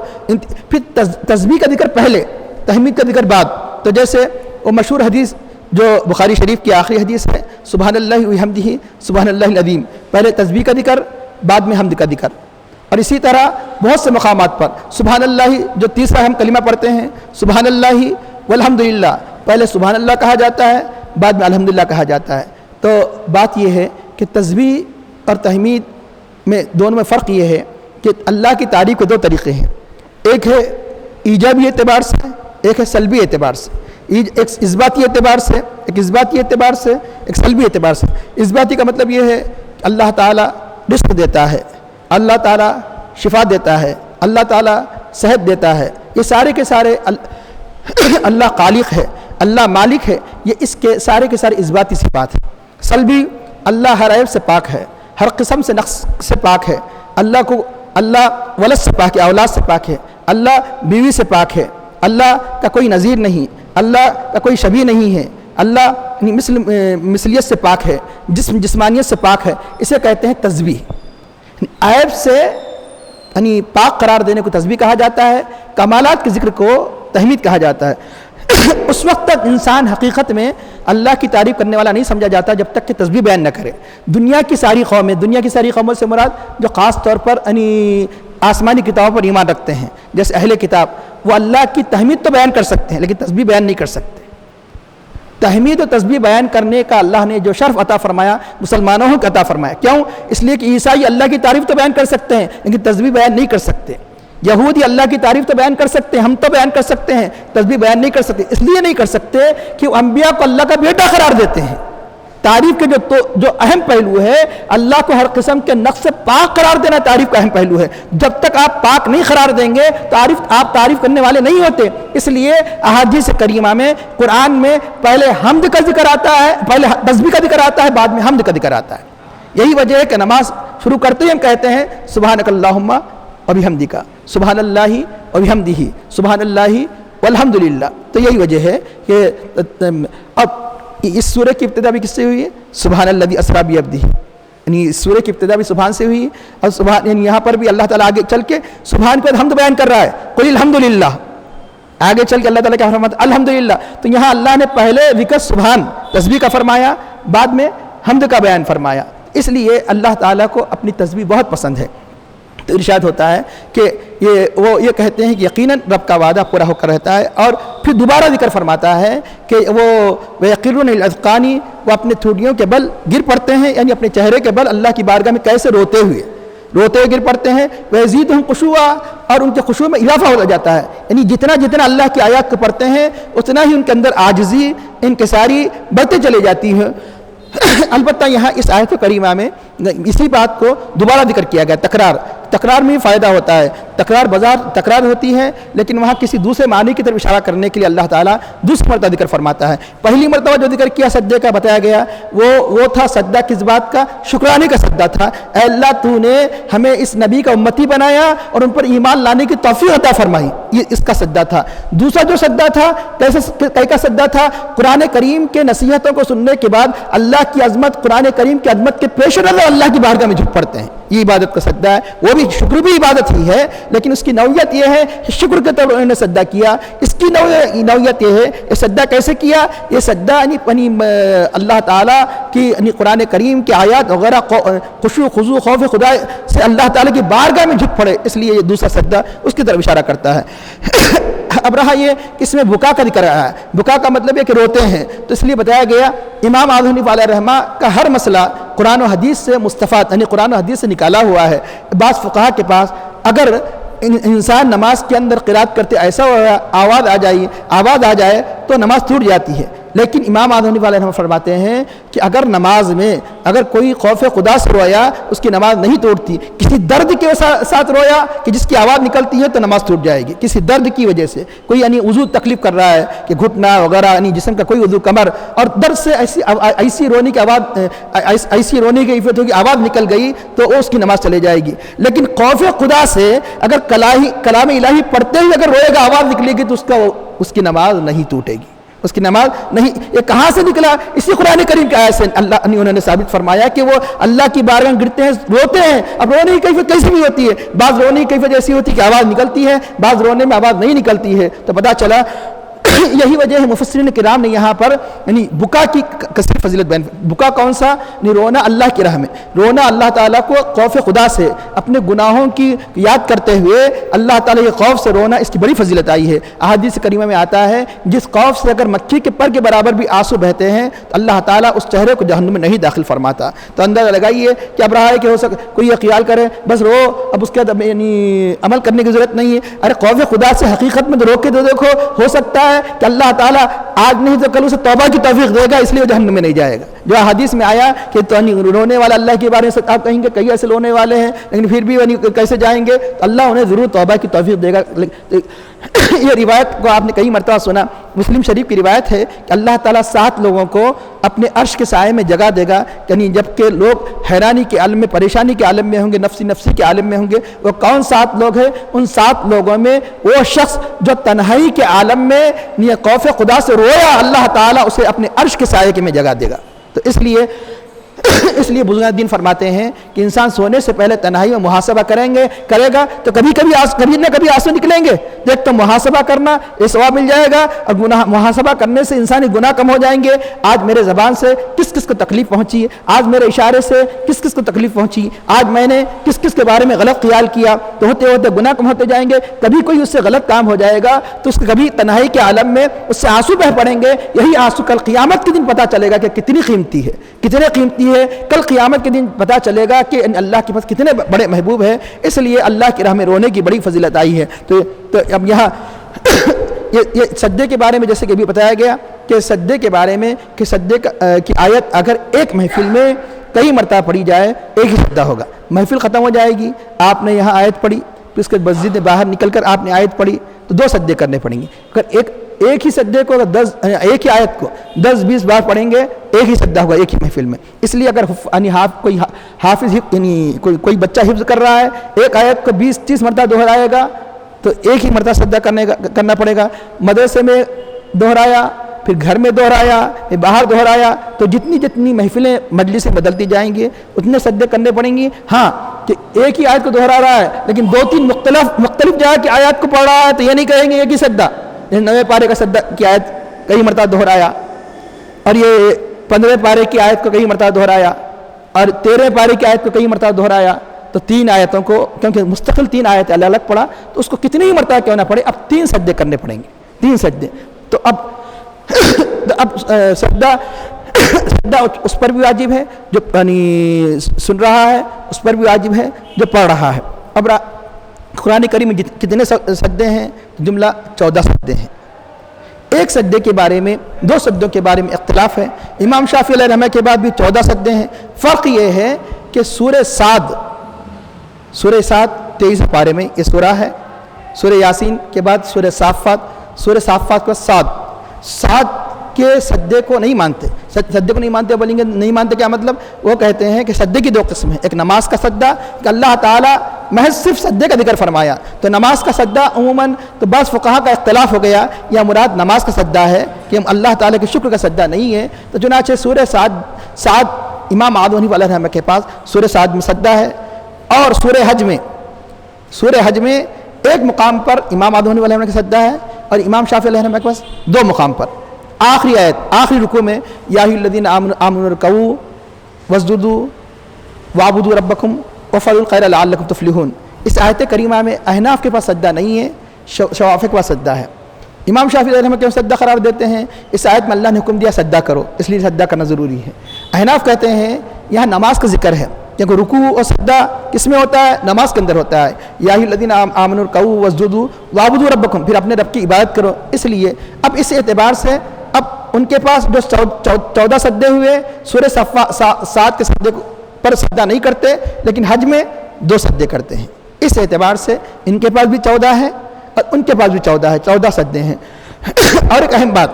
پھر تسبیح کا ذکر پہلے، تحمید کا ذکر بعد۔ تو جیسے وہ مشہور حدیث جو بخاری شریف کی آخری حدیث ہے، سبحان اللہ وبحمدہ سبحان اللہ العظیم، پہلے تسبیح کا ذکر بعد میں حمد کا ذکر۔ اور اسی طرح بہت سے مقامات پر سبحان اللہ جو تیسرا ہم کلمہ پڑھتے ہیں، سبحان اللہ والحمدللہ، پہلے سبحان اللہ کہا جاتا ہے بعد میں الحمدللہ کہا جاتا ہے۔ تو بات یہ ہے کہ تسبیح اور تحمید میں دونوں میں فرق یہ ہے کہ اللہ کی تعریف کے دو طریقے ہیں، ایک ہے ایجابی اعتبار سے، ایک ہے سلبی اعتبار سے، ایک اثباتی اعتبار سے، ایک اثباتی اعتبار سے، ایک سلبی اعتبار سے۔ اثباتی کا مطلب یہ ہے کہ اللہ تعالیٰ رزق دیتا ہے، اللہ تعالیٰ شفا دیتا ہے، اللہ تعالیٰ صحت دیتا ہے، یہ سارے کے سارے اللہ خالق ہے، اللہ مالک ہے، یہ اس کے سارے اثباتی صفات ہیں۔ سلبی، اللہ ہر عیب سے پاک ہے، ہر قسم سے نقص سے پاک ہے، اللہ ولد سے پاک ہے، اولاد سے پاک ہے، اللہ بیوی سے پاک ہے، اللہ کا کوئی نظیر نہیں، اللہ کا کوئی شبیہ نہیں ہے، اللہ مثلیت سے پاک ہے، جسمانیت سے پاک ہے، اسے کہتے ہیں تسبیح۔ عیب سے یعنی پاک قرار دینے کو تسبیح کہا جاتا ہے، کمالات کے ذکر کو تحمید کہا جاتا ہے۔ اس وقت تک انسان حقیقت میں اللہ کی تعریف کرنے والا نہیں سمجھا جاتا جب تک کہ تسبیح بیان نہ کرے۔ دنیا کی ساری قوموں سے مراد جو خاص طور پر آسمانی کتابوں پر ایمان رکھتے ہیں، جیسے اہل کتاب، وہ اللہ کی تحمید تو بیان کر سکتے ہیں لیکن تسبیح بیان نہیں کر سکتے۔ تحمید و تسبیح بیان کرنے کا اللہ نے جو شرف عطا فرمایا مسلمانوں کو عطا فرمایا، کیوں؟ اس لیے کہ عیسائی اللہ کی تعریف تو بیان کر سکتے ہیں لیکن تسبیح بیان نہیں کر سکتے، یہودی اللہ کی تعریف تو بیان کر سکتے ہیں، ہم تو بیان کر سکتے ہیں، تسبیح بیان نہیں کر سکتے۔ اس لیے نہیں کر سکتے کہ وہ انبیاء کو اللہ کا بیٹا قرار دیتے ہیں۔ تعریف کے جو اہم پہلو ہے، اللہ کو ہر قسم کے نقص سے پاک قرار دینا تعریف کا اہم پہلو ہے۔ جب تک آپ پاک نہیں قرار دیں گے تو آپ تعریف کرنے والے نہیں ہوتے۔ اس لیے احادیث کریمہ میں، قرآن میں پہلے حمد کا ذکر آتا ہے، پہلے تسبیح کا ذکر آتا ہے، بعد میں حمد کا ذکر آتا ہے۔ یہی وجہ ہے کہ نماز شروع کرتے ہی ہم کہتے ہیں سبحانک اللہم وبحمدک، سبحان اللہ وبحمدہ، سبحان اللہ والحمدللہ۔ تو یہی وجہ ہے کہ اب اس سورہ کی ابتدا بھی کس سے ہوئی ہے؟ سبحان الذی اسریٰ بعبدہ، یعنی اس سورہ کی ابتدا بھی سبحان سے ہوئی، اور سبحان یعنی یہاں پر بھی اللہ تعالیٰ آگے چل کے سبحان کے بعد حمد بیان کر رہا ہے، قل الحمدللہ، آگے چل کے اللہ تعالیٰ کیا فرماتا ہے؟ الحمدللہ۔ تو یہاں اللہ نے پہلے ذکر سبحان تسبیح کا فرمایا، بعد میں حمد کا بیان فرمایا، اس لیے اللہ تعالیٰ کو اپنی تسبیح بہت پسند ہے۔ تو ارشاد ہوتا ہے کہ یہ کہتے ہیں کہ یقیناً رب کا وعدہ پورا ہو کر رہتا ہے، اور پھر دوبارہ ذکر فرماتا ہے کہ وہ یقرون الاذقانی، وہ اپنے ٹھوڈیوں کے بل گر پڑتے ہیں، یعنی اپنے چہرے کے بل اللہ کی بارگاہ میں کیسے روتے ہوئے گر پڑتے ہیں، وَيَزِيدُهُمْ خُشُوعًا، اور ان کے خشوع میں اضافہ ہو جاتا ہے، یعنی جتنا اللہ کی آیات کو پڑھتے ہیں اتنا ہی ان کے اندر عاجزی انکساری بڑھتے چلے جاتی ہے۔ البتہ یہاں اس آیت کریمہ میں اسی بات کو دوبارہ ذکر کیا گیا، تکرار میں فائدہ ہوتا ہے، تکرار ہوتی ہے، لیکن وہاں کسی دوسرے معنی کی طرف اشارہ کرنے کے لیے اللہ تعالیٰ دوسری مرتبہ ذکر فرماتا ہے۔ پہلی مرتبہ جو ذکر کیا سجدے کا بتایا گیا وہ تھا سجدہ کس بات کا؟ شکرانے کا سجدہ تھا، اے اللہ تو نے ہمیں اس نبی کا امتی بنایا اور ان پر ایمان لانے کی توفیق عطا فرمائی، یہ اس کا سجدہ تھا۔ دوسرا جو سجدہ تھا کیسا سجدہ تھا؟ قرآن کریم کے نصیحتوں کو سننے کے بعد اللہ کی عظمت، قرآن کریم کی عظمت کے پیش نظر اللہ کی بارگاہ میں جھک پڑتے ہیں، یہ عبادت کا سجدہ ہے۔ وہ بھی شکر بھی عبادت ہی ہے، لیکن اس کی نوعیت یہ ہے کہ شکر کے طور پر انہوں نے سجدہ کیا، اس کی نوعیت یہ ہے یہ سجدہ کیسے کیا؟ یہ سجدہ یعنی اللہ تعالیٰ کی قرآن کریم کی آیات وغیرہ خشوع خضوع خوف خدا سے اللہ تعالیٰ کی بارگاہ میں جھک پڑے، اس لیے یہ دوسرا سجدہ اس کی طرف اشارہ کرتا ہے۔ اب رہا یہ کہ اس میں بکا کا ذکر رہا ہے، بکا کا مطلب ہے کہ روتے ہیں، تو اس لیے بتایا گیا امام اعظم حنیفہ علیہ رحمہ کا ہر مسئلہ قرآن و حدیث سے مستفاد، یعنی قرآن و حدیث سے نکالا ہوا ہے۔ بعض فقہا کے پاس اگر انسان نماز کے اندر قرات کرتے ایسا آواز آ جائے تو نماز ٹوٹ جاتی ہے، لیکن امام اعظم حنیفہ علیہ رحمہ فرماتے ہیں کہ اگر نماز میں اگر کوئی خوف خدا سے رویا اس کی نماز نہیں توڑتی، کسی درد کے ساتھ رویا کہ جس کی آواز نکلتی ہے تو نماز ٹوٹ جائے گی، کسی درد کی وجہ سے کوئی یعنی عضو تکلیف کر رہا ہے کہ گھٹنا وغیرہ یعنی جسم کا کوئی عضو کمر اور درد سے ایسی رونے کی آواز ایسی رونے کی کیفیت ہوگی آواز نکل گئی تو اس کی نماز چلے جائے گی، لیکن خوف خدا سے اگر کلام الہی پڑھتے ہوئے اگر روئے گا آواز نکلے گی تو اس کی نماز نہیں ٹوٹے گی، اس کی نماز نہیں۔ یہ کہاں سے نکلا؟ اسی قرآن کریم کی آیت سے انہوں نے ثابت فرمایا کہ وہ اللہ کی بارگاہ میں گرتے ہیں، روتے ہیں۔ اب رونے کی کیفیت کیسی بھی ہوتی ہے، بعض رونے کی کیفیت ایسی ہوتی ہے کہ آواز نکلتی ہے، بعض رونے میں آواز نہیں نکلتی ہے، تو پتہ چلا یہی وجہ ہے مفسرین کرام نے یہاں پر یعنی بکا کی کثیر فضیلت بیان۔ بکا کون سا؟ یعنی رونا اللہ کی راہ میں، رونا اللہ تعالیٰ کو خوف خدا سے اپنے گناہوں کی یاد کرتے ہوئے اللہ تعالیٰ کے خوف سے رونا، اس کی بڑی فضیلت آئی ہے۔ احادیث کریمہ میں آتا ہے جس خوف سے اگر مکھی کے پر کے برابر بھی آنسو بہتے ہیں تو اللہ تعالیٰ اس چہرے کو جہنم میں نہیں داخل فرماتا۔ تو اندازہ لگائیے کہ اب رہا ہے کہ کوئی یہ خیال کرے بس رو، اب اس کے بعد یعنی عمل کرنے کی ضرورت نہیں ہے۔ ارے خوف خدا سے حقیقت میں رو کے تو دیکھو، ہو سکتا ہے کہ اللہ تعالیٰ آج نہیں تو کل اسے توبہ کی توفیق دے گا، اس لیے وہ جہنم میں نہیں جائے گا۔ جو حدیث میں آیا کہ رونے والا اللہ کے بارے میں آپ کہیں گے کئی ایسے رونے والے ہیں لیکن پھر بھی کیسے جائیں گے، تو اللہ انہیں ضرور توبہ کی توفیق دے گا۔ یہ روایت کو آپ نے کئی مرتبہ سنا، مسلم شریف کی روایت ہے کہ اللہ تعالیٰ 7 لوگوں کو اپنے عرش کے سائے میں جگہ دے گا، یعنی جب کہ لوگ حیرانی کے عالم میں، پریشانی کے عالم میں ہوں گے، نفسی کے عالم میں ہوں گے۔ وہ کون 7 لوگ ہیں؟ ان 7 لوگوں میں وہ شخص جو تنہائی کے عالم میں خوف خدا سے رویا، اللہ تعالیٰ اسے اپنے عرش کے سائے میں جگہ دے گا۔ تو اس لیے بزرگ دین فرماتے ہیں کہ انسان سونے سے پہلے تنہائی میں محاسبہ کرے گا تو کبھی نہ کبھی آنسو نکلیں گے۔ دیکھ تو محاسبہ کرنا یہ ثواب مل جائے گا، اور محاسبہ کرنے سے انسانی گناہ کم ہو جائیں گے۔ آج میرے زبان سے کس کس کو تکلیف پہنچی ہے، آج میرے اشارے سے کس کس کو تکلیف پہنچی، آج میں نے کس کس کے بارے میں غلط خیال کیا، تو ہوتے ہوتے گناہ کم ہوتے جائیں گے۔ کبھی کوئی اس سے غلط کام ہو جائے گا تو اس کبھی تنہائی کے عالم میں اس سے آنسو بہ پڑیں گے۔ یہی آنسو کل قیامت کے دن پتہ چلے گا کہ کتنی قیمتی ہے، کل قیامت کے دن پتہ چلے گا کہ اللہ کے پاس کتنے بڑے محبوب ہیں۔ اس لیے اللہ کی راہ میں رونے کی بڑی فضیلت آئی ہے۔ تو اب یہاں یہ سجدے کے بارے میں جیسے کہ ابھی بتایا گیا کہ سجدے کے بارے میں کہ سجدے کی آیت اگر ایک محفل میں کئی مرتبہ پڑھی جائے ایک ہی سجدہ ہوگا، محفل ختم ہو جائے گی، آپ نے یہاں آیت پڑھی پھر اس کے مسجد میں باہر نکل کر آپ نے آیت پڑھی تو 2 سجدے کرنے پڑیں گے۔ اگر ایک ہی سجدے کو ایک ہی آیت کو 10-20 بار پڑھیں گے ایک ہی سجدہ ہوگا ایک ہی محفل میں۔ اس لیے اگر کوئی حافظ یعنی کوئی بچہ حفظ کر رہا ہے ایک آیت کو 20-30 مرتبہ دہرائے گا تو ایک ہی مرتبہ سجدہ کرنا پڑے گا۔ مدرسے میں دہرایا، پھر گھر میں دہرایا، پھر باہر دہرایا، تو جتنی محفلیں مجلسیں بدلتی جائیں گی اتنے سجدے کرنے پڑیں گی۔ ہاں کہ ایک ہی آیت کو دہرا رہا ہے لیکن 2-3 مختلف جگہ کی آیات کو پڑھ رہا ہے تو یہ نہیں کہیں گے ایک ہی سجدہ۔ 9ویں پارے کا سجدہ کی آیت کئی مرتبہ دہرایا، اور یہ 15ویں پارے کی آیت کو کئی مرتبہ دہرایا، اور 13ویں پارے کی آیت کو کئی مرتبہ دہرایا، تو 3 آیتوں کو کیونکہ مستقل 3 آیتیں الگ الگ پڑھا تو اس کو کتنی ہی مرتبہ کیوں نہ پڑھے اب 3 سجدے کرنے پڑیں گے 3 سجدے تو اب سجدہ اس پر بھی واجب ہے جو یعنی سن رہا ہے اس پر بھی واجب ہے جو پڑھ رہا ہے. اب قرآن کریم میں کتنے سجدے ہیں جملہ 14 سجدے ہیں. ایک سجدے کے بارے میں 2 سجدوں کے بارے میں اختلاف ہے. امام شافعی علیہ رحمہ کے بعد بھی 14 سجدے ہیں. فرق یہ ہے کہ سورہ صاد 23 پارے میں یہ سورہ ہے. سورہ یاسین کے بعد سورہ صافات کے بعد صاد کے سجدے کو نہیں مانتے. سجدے کو نہیں مانتے بولیں گے نہیں مانتے کیا مطلب؟ وہ کہتے ہیں کہ سجدے کی 2 قسم ہیں. ایک نماز کا سجدہ کہ اللہ تعالیٰ محض صرف سجدے کا ذکر فرمایا تو نماز کا سجدہ عموماً تو بعض فقہا کا اختلاف ہو گیا یا مراد نماز کا سجدہ ہے کہ اللہ تعالیٰ کے شکر کا سجدہ نہیں ہے. تو چنانچہ سورہ صاد امام اعظم حنیفہ علیہ رحمہ کے پاس سورہ صاد میں سجدہ ہے. اور سورہ حج میں ایک مقام پر امام اعظم حنیفہ علیہ رحمہ کا سجدہ ہے اور امام شافعی علیہ رحمہ کے پاس 2 مقام پر. آخری آیت آخری رکوع میں یا ایھا الذین آمنوا ارکعوا واسجدوا واعبدوا ربکم وافعلوا الخیر لعلکم تفلحون. اس آیت کریمہ میں احناف کے پاس سجدہ نہیں ہے شوافی کے پاس سجدہ ہے. امام شافعی علیہ رحمہ کے سجدہ قرار دیتے ہیں اس آیت میں اللہ نے حکم دیا سجدہ کرو اس لیے سجدہ کرنا ضروری ہے. احناف کہتے ہیں یہاں نماز کا ذکر ہے کیونکہ رکوع اور سجدہ کس میں ہوتا ہے؟ نماز کے اندر ہوتا ہے. یا ایھا الذین آمنوا ارکعوا واسجدوا واعبدوا ربکم پھر اپنے رب کی عبادت کرو. اس لیے اب اس اعتبار سے اب ان کے پاس جو 14 سجدے ہوئے سورہ صاد کے سجدے پر سجدہ نہیں کرتے لیکن حج میں 2 سجدے کرتے ہیں. اس اعتبار سے ان کے پاس بھی 14 ہے اور ان کے پاس بھی 14 ہے 14 سجدے ہیں. اور ایک اہم بات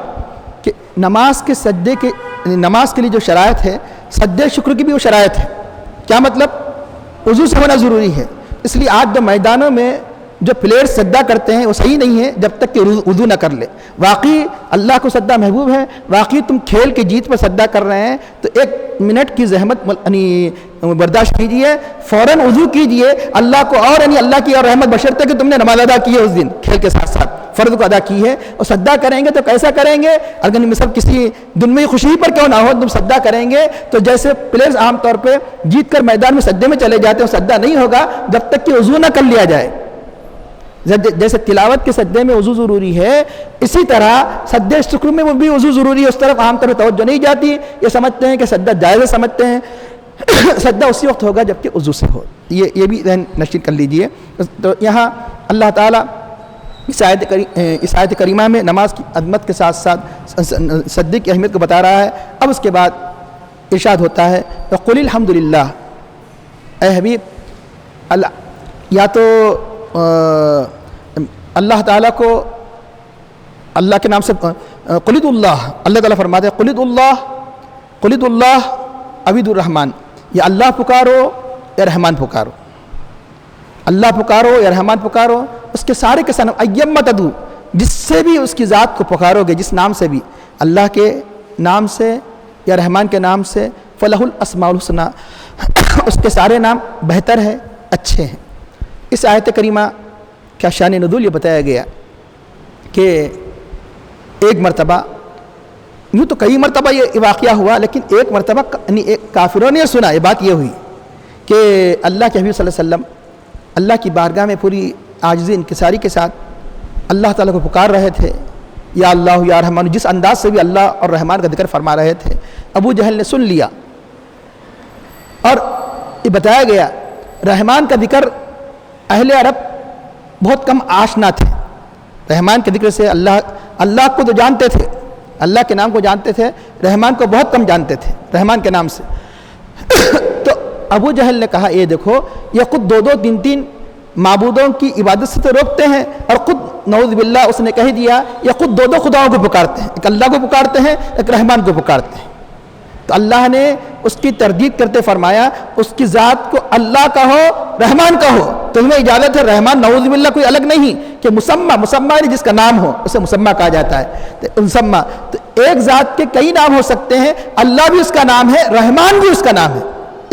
کہ نماز کے لیے جو شرائط ہے سجدے شکر کی بھی وہ شرائط ہے. کیا مطلب؟ وضو سے ہونا ضروری ہے. اس لیے آج جو میدانوں میں جو پلیئر سجدہ کرتے ہیں وہ صحیح نہیں ہے جب تک کہ وضو نہ کر لے. واقعی اللہ کو سجدہ محبوب ہے. واقعی تم کھیل کی جیت پر سجدہ کر رہے ہیں تو 1 منٹ کی زحمت برداشت کیجئے فوراً وضو کیجئے اللہ کو اور اللہ کی اور رحمت بشرطے کہ تم نے نماز ادا کی ہے اس دن کھیل کے ساتھ ساتھ فرض کو ادا کی ہے اور سجدہ کریں گے تو کیسا کریں گے؟ اگر مثلا کسی دنیوی خوشی پر کیوں نہ ہو تم سجدہ کریں گے تو جیسے پلیئرز عام طور پہ جیت کر میدان میں سجدے میں چلے جاتے ہیں سجدہ نہیں ہوگا جب تک کہ وضو نہ کر لیا جائے. جیسے تلاوت کے سجدے میں وضو ضروری ہے اسی طرح سجدے شکر میں بھی وضو ضروری ہے. اس طرف عام طور پر توجہ نہیں جاتی. یہ سمجھتے ہیں کہ سجدہ جائز سمجھتے ہیں. سجدہ اسی وقت ہوگا جب کہ وضو سے ہو. یہ بھی ذہن نشین کر لیجئے. تو یہاں اللہ تعالیٰ اس آیت کریمہ میں نماز کی عظمت کے ساتھ ساتھ سجدے کی اہمیت کو بتا رہا ہے. اب اس کے بعد ارشاد ہوتا ہے قُلِ الْحَمْدُ لِلَّهِ. اے حبیب یا تو اللہ تعالیٰ کو اللہ کے نام سے قُلِ اللّٰہ اللہ تعالیٰ فرماتے ہیں قُلِ اللّٰہ عبید الرحمن یا اللہ پکارو یا رحمان پکارو. اللہ پکارو یا رحمان پکارو اس کے سارے کے سارے ایما تدعو جس سے بھی اس کی ذات کو پکارو گے جس نام سے بھی اللہ کے نام سے یا رحمان کے نام سے فلہ الاسماء الحسنی اس کے سارے نام بہتر ہے اچھے ہیں. اس آیت کریمہ کا شان نزول یہ بتایا گیا کہ ایک مرتبہ یوں تو کئی مرتبہ یہ واقعہ ہوا لیکن ایک مرتبہ ایک کافروں نے سنا. یہ بات یہ ہوئی کہ اللہ کے حبیب صلی اللہ علیہ وسلم اللہ کی بارگاہ میں پوری عاجزی انکساری کے ساتھ اللہ تعالیٰ کو پکار رہے تھے یا اللہ یا رحمان جس انداز سے بھی اللہ اور رحمان کا ذکر فرما رہے تھے. ابو جہل نے سن لیا اور یہ بتایا گیا رحمان کا ذکر اہل عرب بہت کم آشنا تھے. رحمان کے ذکر سے اللہ کو تو جانتے تھے اللہ کے نام کو جانتے تھے رحمان کو بہت کم جانتے تھے رحمان کے نام سے. تو ابو جہل نے کہا یہ دیکھو یہ خود 2-3 معبودوں کی عبادت سے تو روکتے ہیں اور خود نعوذ باللہ اس نے کہہ دیا یہ خود 2 خداؤں کو پکارتے ہیں ایک اللہ کو پکارتے ہیں ایک رحمان کو پکارتے ہیں. تو اللہ نے اس کی تردید کرتے فرمایا اس کی ذات کو اللہ کہو رحمان کہو. تمہیں اجازت ہے رحمان نعوذ باللہ کوئی الگ نہیں کہ مسمى جس کا نام ہو اسے مسمى کہا جاتا ہے. مسمى تو ایک ذات کے کئی نام ہو سکتے ہیں اللہ بھی اس کا نام ہے رحمان بھی اس کا نام ہے.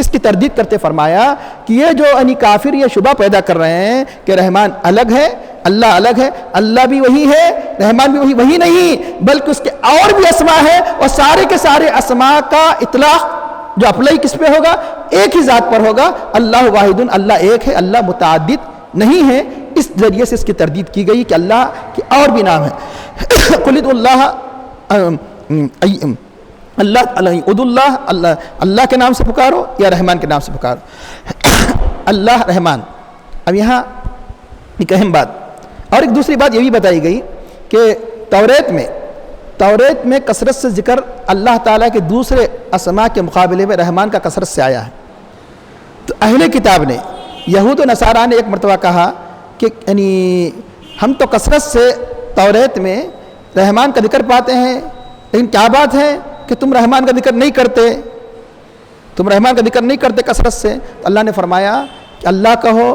اس کی تردید کرتے فرمایا کہ یہ جو کافر یہ شبہ پیدا کر رہے ہیں کہ رحمان الگ ہے اللہ الگ ہے اللہ بھی وہی ہے رحمان بھی وہی نہیں بلکہ اس کے اور بھی اسماء ہے اور سارے کے سارے اسماء کا اطلاق جو اپلائی کس پہ ہوگا؟ ایک ہی ذات پر ہوگا، اللہ واحد، اللہ ایک ہے، اللہ متعدد نہیں ہے۔ اس ذریعے سے اس کی تردید کی گئی کہ اللہ کے اور بھی نام ہیں۔ قل ادعوا اللہ، اللہ کے نام سے پکارو یا رحمان کے نام سے پکارو۔ اللہ رحمان۔ اب یہاں ایک اہم بات اور ایک دوسری بات یہ بھی بتائی گئی کہ توریت میں کثرت سے ذکر اللہ تعالیٰ کے دوسرے اسماء کے مقابلے میں رحمان کا کثرت سے آیا ہے۔ تو اہل کتاب نے، یہود و نصارہ نے ایک مرتبہ کہا کہ یعنی ہم تو کثرت سے توریت میں رحمان کا ذکر پاتے ہیں، لیکن کیا بات ہے کہ تم رحمان کا ذکر نہیں کرتے کثرت سے؟ تو اللہ نے فرمایا کہ اللہ کہو،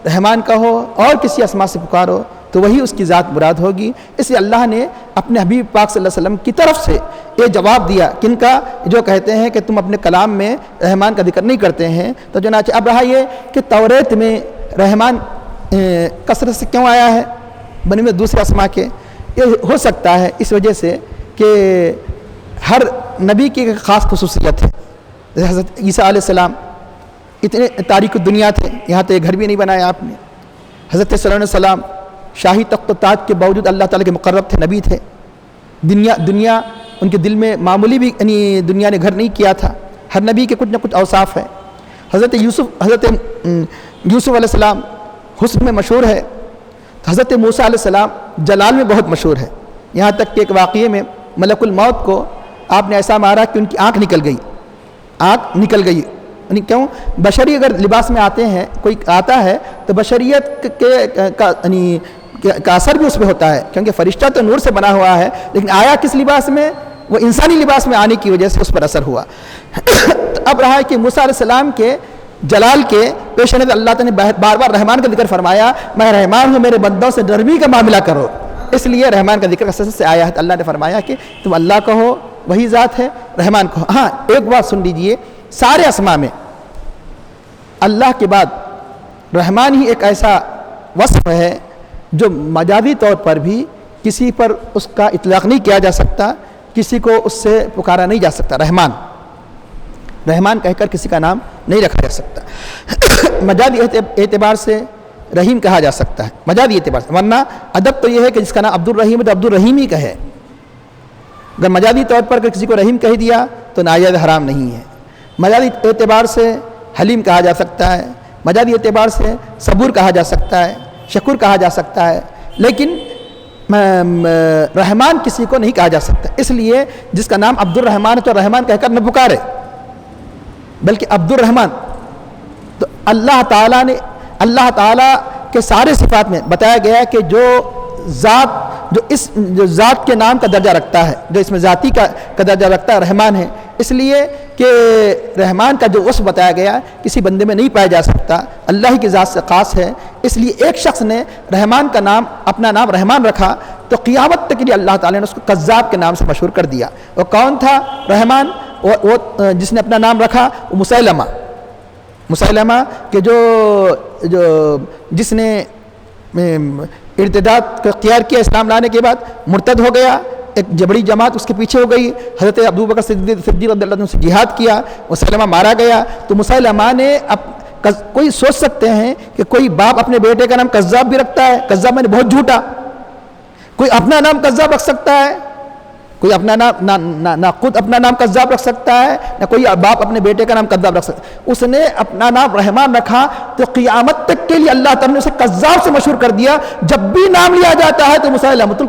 رحمان کہو اور کسی اسماء سے پکارو تو وہی اس کی ذات مراد ہوگی۔ اس لیے اللہ نے اپنے حبیب پاک صلی اللہ علیہ وسلم کی طرف سے یہ جواب دیا، کن کا؟ جو کہتے ہیں کہ تم اپنے کلام میں رحمان کا ذکر نہیں کرتے ہیں۔ تو چنانچہ اب رہا یہ کہ توریت میں رحمان کثرت سے کیوں آیا ہے بنسبت دوسرے اسماء کے؟ یہ ہو سکتا ہے اس وجہ سے کہ ہر نبی کی ایک خاص خصوصیت ہے۔ حضرت عیسیٰ علیہ السلام اتنے تاریک الدنیا تھے، یہاں تو ایک گھر بھی نہیں بنایا آپ نے۔ حضرت صلی اللہ علیہ وسلم شاہی تخت و تاج کے باوجود اللہ تعالیٰ کے مقرب تھے، نبی تھے۔ دنیا ان کے دل میں معمولی بھی یعنی دنیا نے گھر نہیں کیا تھا۔ ہر نبی کے کچھ نہ کچھ اوصاف ہے۔ حضرت یوسف علیہ السلام حسن میں مشہور ہے، حضرت موسیٰ علیہ السلام جلال میں بہت مشہور ہے۔ یہاں تک کہ ایک واقعے میں ملک الموت کو آپ نے ایسا مارا کہ ان کی آنکھ نکل گئی۔ یعنی کیوں؟ بشری اگر لباس میں آتے ہیں، کوئی آتا ہے تو بشریت کا اثر بھی اس پہ ہوتا ہے، کیونکہ فرشتہ تو نور سے بنا ہوا ہے، لیکن آیا کس لباس میں؟ وہ انسانی لباس میں آنے کی وجہ سے اس پر اثر ہوا۔ تو اب رہا ہے کہ موسیٰ علیہ السلام کے جلال کے پیش نظر اللہ تعالیٰ نے بار بار رحمان کا ذکر فرمایا، میں رحمان ہوں، میرے بندوں سے نرمی کا معاملہ کرو۔ اس لیے رحمان کا ذکر کثرت سے آیا ہے۔ تو اللہ نے فرمایا کہ تم اللہ کہو، وہی ذات ہے، رحمان کہو۔ ہاں ایک بات سن لیجئے، سارے اسماء میں اللہ کے بعد رحمان ہی ایک ایسا وصف ہے جو مجازی طور پر بھی کسی پر اس کا اطلاق نہیں کیا جا سکتا، کسی کو اس سے پکارا نہیں جا سکتا۔ رحمان کہہ کر کسی کا نام نہیں رکھا جا سکتا۔ مجازی اعتبار سے رحیم کہا جا سکتا ہے، مجازی اعتبار سے، ورنہ ادب تو یہ ہے کہ جس کا نام عبد الرحیم ہے تو عبد الرحیم ہی کہے۔ اگر مجازی طور پر کسی کو رحیم کہہ دیا تو ناجائز حرام نہیں ہے۔ مجازی اعتبار سے حلیم کہا جا سکتا ہے، مجازی اعتبار سے صبور کہا جا سکتا ہے، شکور کہا جا سکتا ہے، لیکن رحمان کسی کو نہیں کہا جا سکتا۔ اس لیے جس کا نام عبد الرحمان ہے تو رحمان کہہ کر نہ پکارے، بلکہ عبد الرحمان۔ تو اللہ تعالیٰ کے سارے صفات میں بتایا گیا کہ جو ذات کے نام کا درجہ رکھتا ہے، جو اس میں ذاتی کا درجہ رکھتا ہے، رحمان ہے۔ اس لیے کہ رحمان کا جو وصف بتایا گیا کسی بندے میں نہیں پایا جا سکتا، اللہ ہی کی ذات سے خاص ہے۔ اس لیے ایک شخص نے رحمان کا نام، اپنا نام رحمان رکھا تو قیامت تک کے لیے اللہ تعالیٰ نے اس کو کذاب کے نام سے مشہور کر دیا۔ وہ کون تھا رحمان؟ وہ جس نے اپنا نام رکھا وہ مسیلمہ کہ جس نے ارتداد کا اختیار کیا، اسلام لانے کے بعد مرتد ہو گیا، ایک جبڑی جماعت اس کے پیچھے ہو گئی، حضرت ابوبکر صدیق رضی اللہ عنہ سے جہاد کیا، مسیلمہ مارا گیا۔ تو مسیلمہ نے کوئی سوچ سکتے ہیں کہ کوئی باپ اپنے بیٹے کا نام کذاب بھی رکھتا ہے؟ کذاب میں نے بہت جھوٹا۔ کوئی اپنا نام کذاب رکھ سکتا ہے؟ کوئی اپنا نام نہ خود اپنا نام کذاب رکھ سکتا ہے، نہ کوئی باپ اپنے بیٹے کا نام کذاب رکھ سکتا ہے۔ اس نے اپنا نام رحمان رکھا تو قیامت تک کے لیے اللہ تعالیٰ نے اسے کذاب سے مشہور کر دیا۔ جب بھی نام لیا جاتا ہے تو مسیلمۃ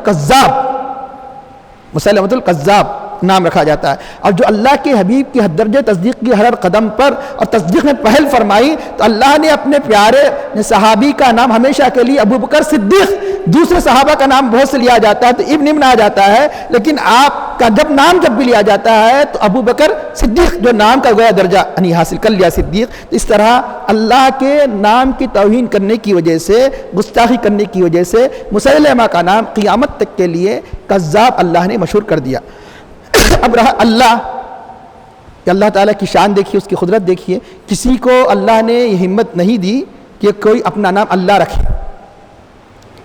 الکذاب نام رکھا جاتا ہے۔ اور جو اللہ کے حبیب کی حد درجہ تصدیق کی ہر قدم پر اور تصدیق میں پہل فرمائی تو اللہ نے اپنے پیارے صحابی کا نام ہمیشہ کے لیے ابوبکر صدیق، دوسرے صحابہ کا نام بہت سے لیا جاتا ہے تو ابن آ جاتا ہے، لیکن آپ کا جب بھی لیا جاتا ہے تو ابوبکر صدیق جو نام کا گویا درجہ حاصل کر لیا صدیق۔ اس طرح اللہ کے نام کی توہین کرنے کی وجہ سے، گستاخی کرنے کی وجہ سے مسیلمہ کا نام قیامت تک کے لیے کذاب اللہ نے مشہور کر دیا۔ اب رہا اللہ تعالیٰ کی شان دیکھیے، اس کی قدرت دیکھیے، کسی کو اللہ نے یہ ہمت نہیں دی کہ کوئی اپنا نام اللہ رکھے۔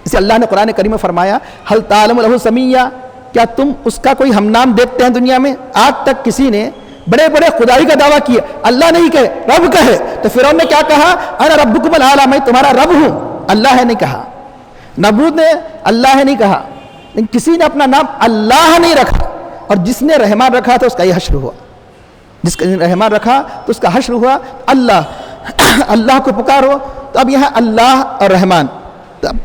اسے اللہ نے قرآن کریم میں فرمایا ہل تعلم لہ سمیہ، کیا تم اس کا کوئی ہم نام دیکھتے ہیں دنیا میں؟ آج تک کسی نے بڑے بڑے خدائی کا دعویٰ کیے، اللہ نہیں کہے، رب کہے۔ تو فرعون نے کیا کہا؟ انا ربکم الاعلی، میں تمہارا رب ہوں، اللہ ہے نہیں کہا۔ نمرود نے اللہ ہے نہیں کہا، لیکن کسی نے اپنا نام اللہ نہیں رکھا، اور جس نے رحمان رکھا تو اس کا یہ حشر ہوا، جس نے رحمان رکھا تو اس کا حشر ہوا۔ اللہ کو پکارو۔ تو اب یہاں اللہ اور رحمان، تو اب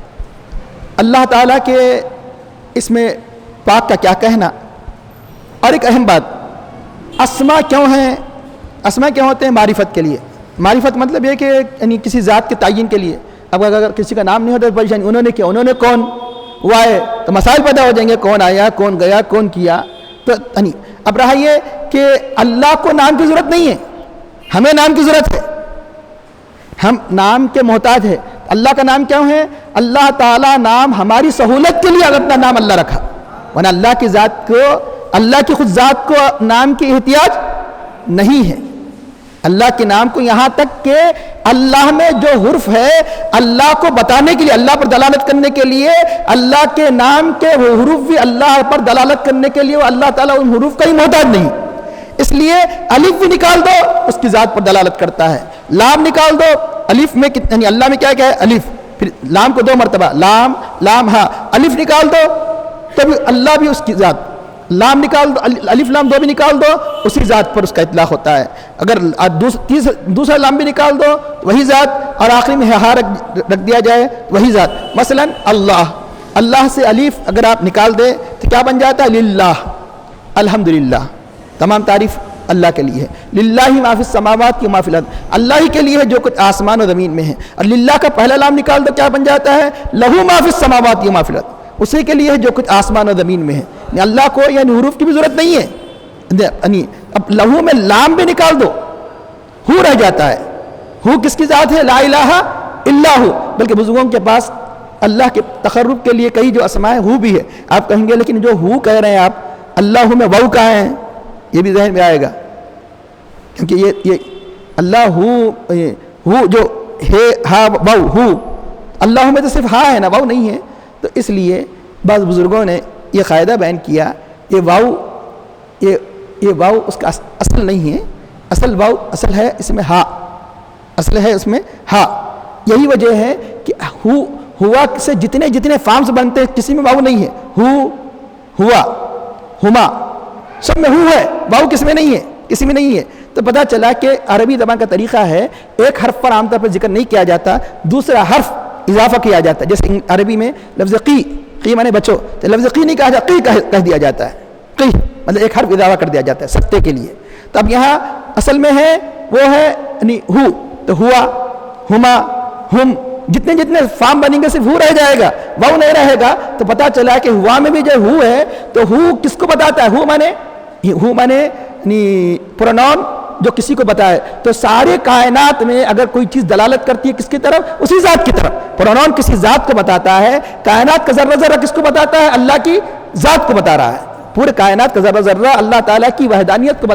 اللہ تعالیٰ کے اس میں پاک کا کیا کہنا۔ اور ایک اہم بات، اسما کیوں ہیں؟ اسما کیوں ہوتے ہیں؟ معرفت کے لیے۔ معرفت مطلب یہ کہ یعنی کسی ذات کے تعین کے لیے۔ اب اگر کسی کا نام نہیں ہوتا تو پریشانی، انہوں نے کیا، انہوں نے کون، وہ آئے تو مسائل پیدا ہو جائیں گے، کون آیا، کون گیا، کون کیا۔ تو یعنی اب رہا یہ کہ اللہ کو نام کی ضرورت نہیں ہے، ہمیں نام کی ضرورت ہے، ہم نام کے محتاج ہیں۔ اللہ کا نام کیوں ہے؟ اللہ تعالیٰ نام ہماری سہولت کے لیے اپنا نام اللہ رکھا، ورنہ اللہ کی ذات کو، اللہ کی خود ذات کو نام کی احتیاج نہیں ہے۔ اللہ کے نام کو یہاں تک کہ اللہ میں جو حرف ہے اللہ کو بتانے کے لیے، اللہ پر دلالت کرنے کے لیے، اللہ کے نام کے وہ حروف بھی اللہ پر دلالت کرنے کے لیے، وہ اللہ تعالیٰ ان حروف کا ہی محتاج نہیں۔ اس لیے الف بھی نکال دو اس کی ذات پر دلالت کرتا ہے، لام نکال دو، الف میں یعنی اللہ میں کیا ہے؟ الف، پھر لام کو 2 مرتبہ، لام لام ہاں، الف نکال دو تو بھی اللہ بھی اس کی ذات، لام نکال دو، الف لام 2 بھی نکال دو، اسی ذات پر اس کا اطلاق ہوتا ہے۔ اگر دوسرا لام بھی نکال دو وہی ذات، اور آخری میں ہا رکھ دیا جائے وہی ذات۔ مثلا اللہ سے الف اگر آپ نکال دیں تو کیا بن جاتا ہے؟ للہ، الحمدللہ، تمام تعریف اللہ کے لیے ہے۔ للہ ما فی السماوات و ما فی الارض، اللہ ہی کے لیے ہے جو کچھ آسمان و زمین میں ہے۔ اور للہ کا پہلا لام نکال دو کیا بن جاتا ہے؟ لہو ما فی السماوات و ما فی الارض، اسی کے لیے ہے جو کچھ آسمان و زمین میں ہے۔ یعنی اللہ کو یعنی حروف کی بھی ضرورت نہیں ہے۔ یعنی اب لہو میں لام بھی نکال دو، ہو رہ جاتا ہے۔ ہو کس کی ذات ہے؟ لا الہ الا ہو، بلکہ بزرگوں کے پاس اللہ کے تقرب کے لیے کئی جو اسماء ہیں ہو بھی ہے۔ آپ کہیں گے لیکن جو ہو کہہ رہے ہیں آپ، اللہ میں واو کہاں ہے؟ یہ بھی ذہن میں آئے گا، کیونکہ یہ اللہ ہو جو ہے، ہا واو ہو، اللہ میں تو صرف ہا ہے نا، واو نہیں ہے۔ تو اس لیے بعض بزرگوں نے یہ قاعدہ بیان کیا، یہ واو اس کا اصل نہیں ہے، اصل واو اصل ہے اس میں ہا، اصل ہے اس میں ہا۔ یہی وجہ ہے کہ ہوا سے جتنے فارمز بنتے ہیں کسی میں واو نہیں ہے، ہوا، ہما، سب میں ہو ہے، واو کس میں نہیں ہے، کسی میں نہیں ہے۔ تو پتہ چلا کہ عربی زبان کا طریقہ ہے، ایک حرف پر عام طور پر ذکر نہیں کیا جاتا، دوسرا حرف اضافہ کیا جاتا ہے۔ جیسے عربی میں لفظ قی مانے بچو، تو لفظ قی نہیں کہا جاتا، قی کہہ دیا جاتا ہے، قی مطلب ایک حرف اضافہ کر دیا جاتا ہے سکتے کے لیے۔ تو اب یہاں اصل میں ہے وہ ہے یعنی ہو، تو ہوا، ہما، ہم، جتنے فارم بنیں گے صرف ہو رہ جائے گا، واو نہیں رہے گا۔ تو پتہ چلا کہ ہوا میں بھی جو ہو ہے تو ہو کس کو بتاتا ہے؟ ہو مانے پروناؤن جو کسی کو بتائے۔ تو سارے کائنات میں اگر کوئی چیز دلالت کرتی ہے کس کی طرف؟ اسی ذات کی طرف۔ پروناؤن کسی ذات کو بتاتا ہے، کائنات کا ذرہ ذرہ کس کو بتاتا ہے؟ اللہ کی ذات کو بتا رہا ہے۔ پورے کائنات کا ذرہ ذرہ اللہ تعالیٰ کی وحدانیت کو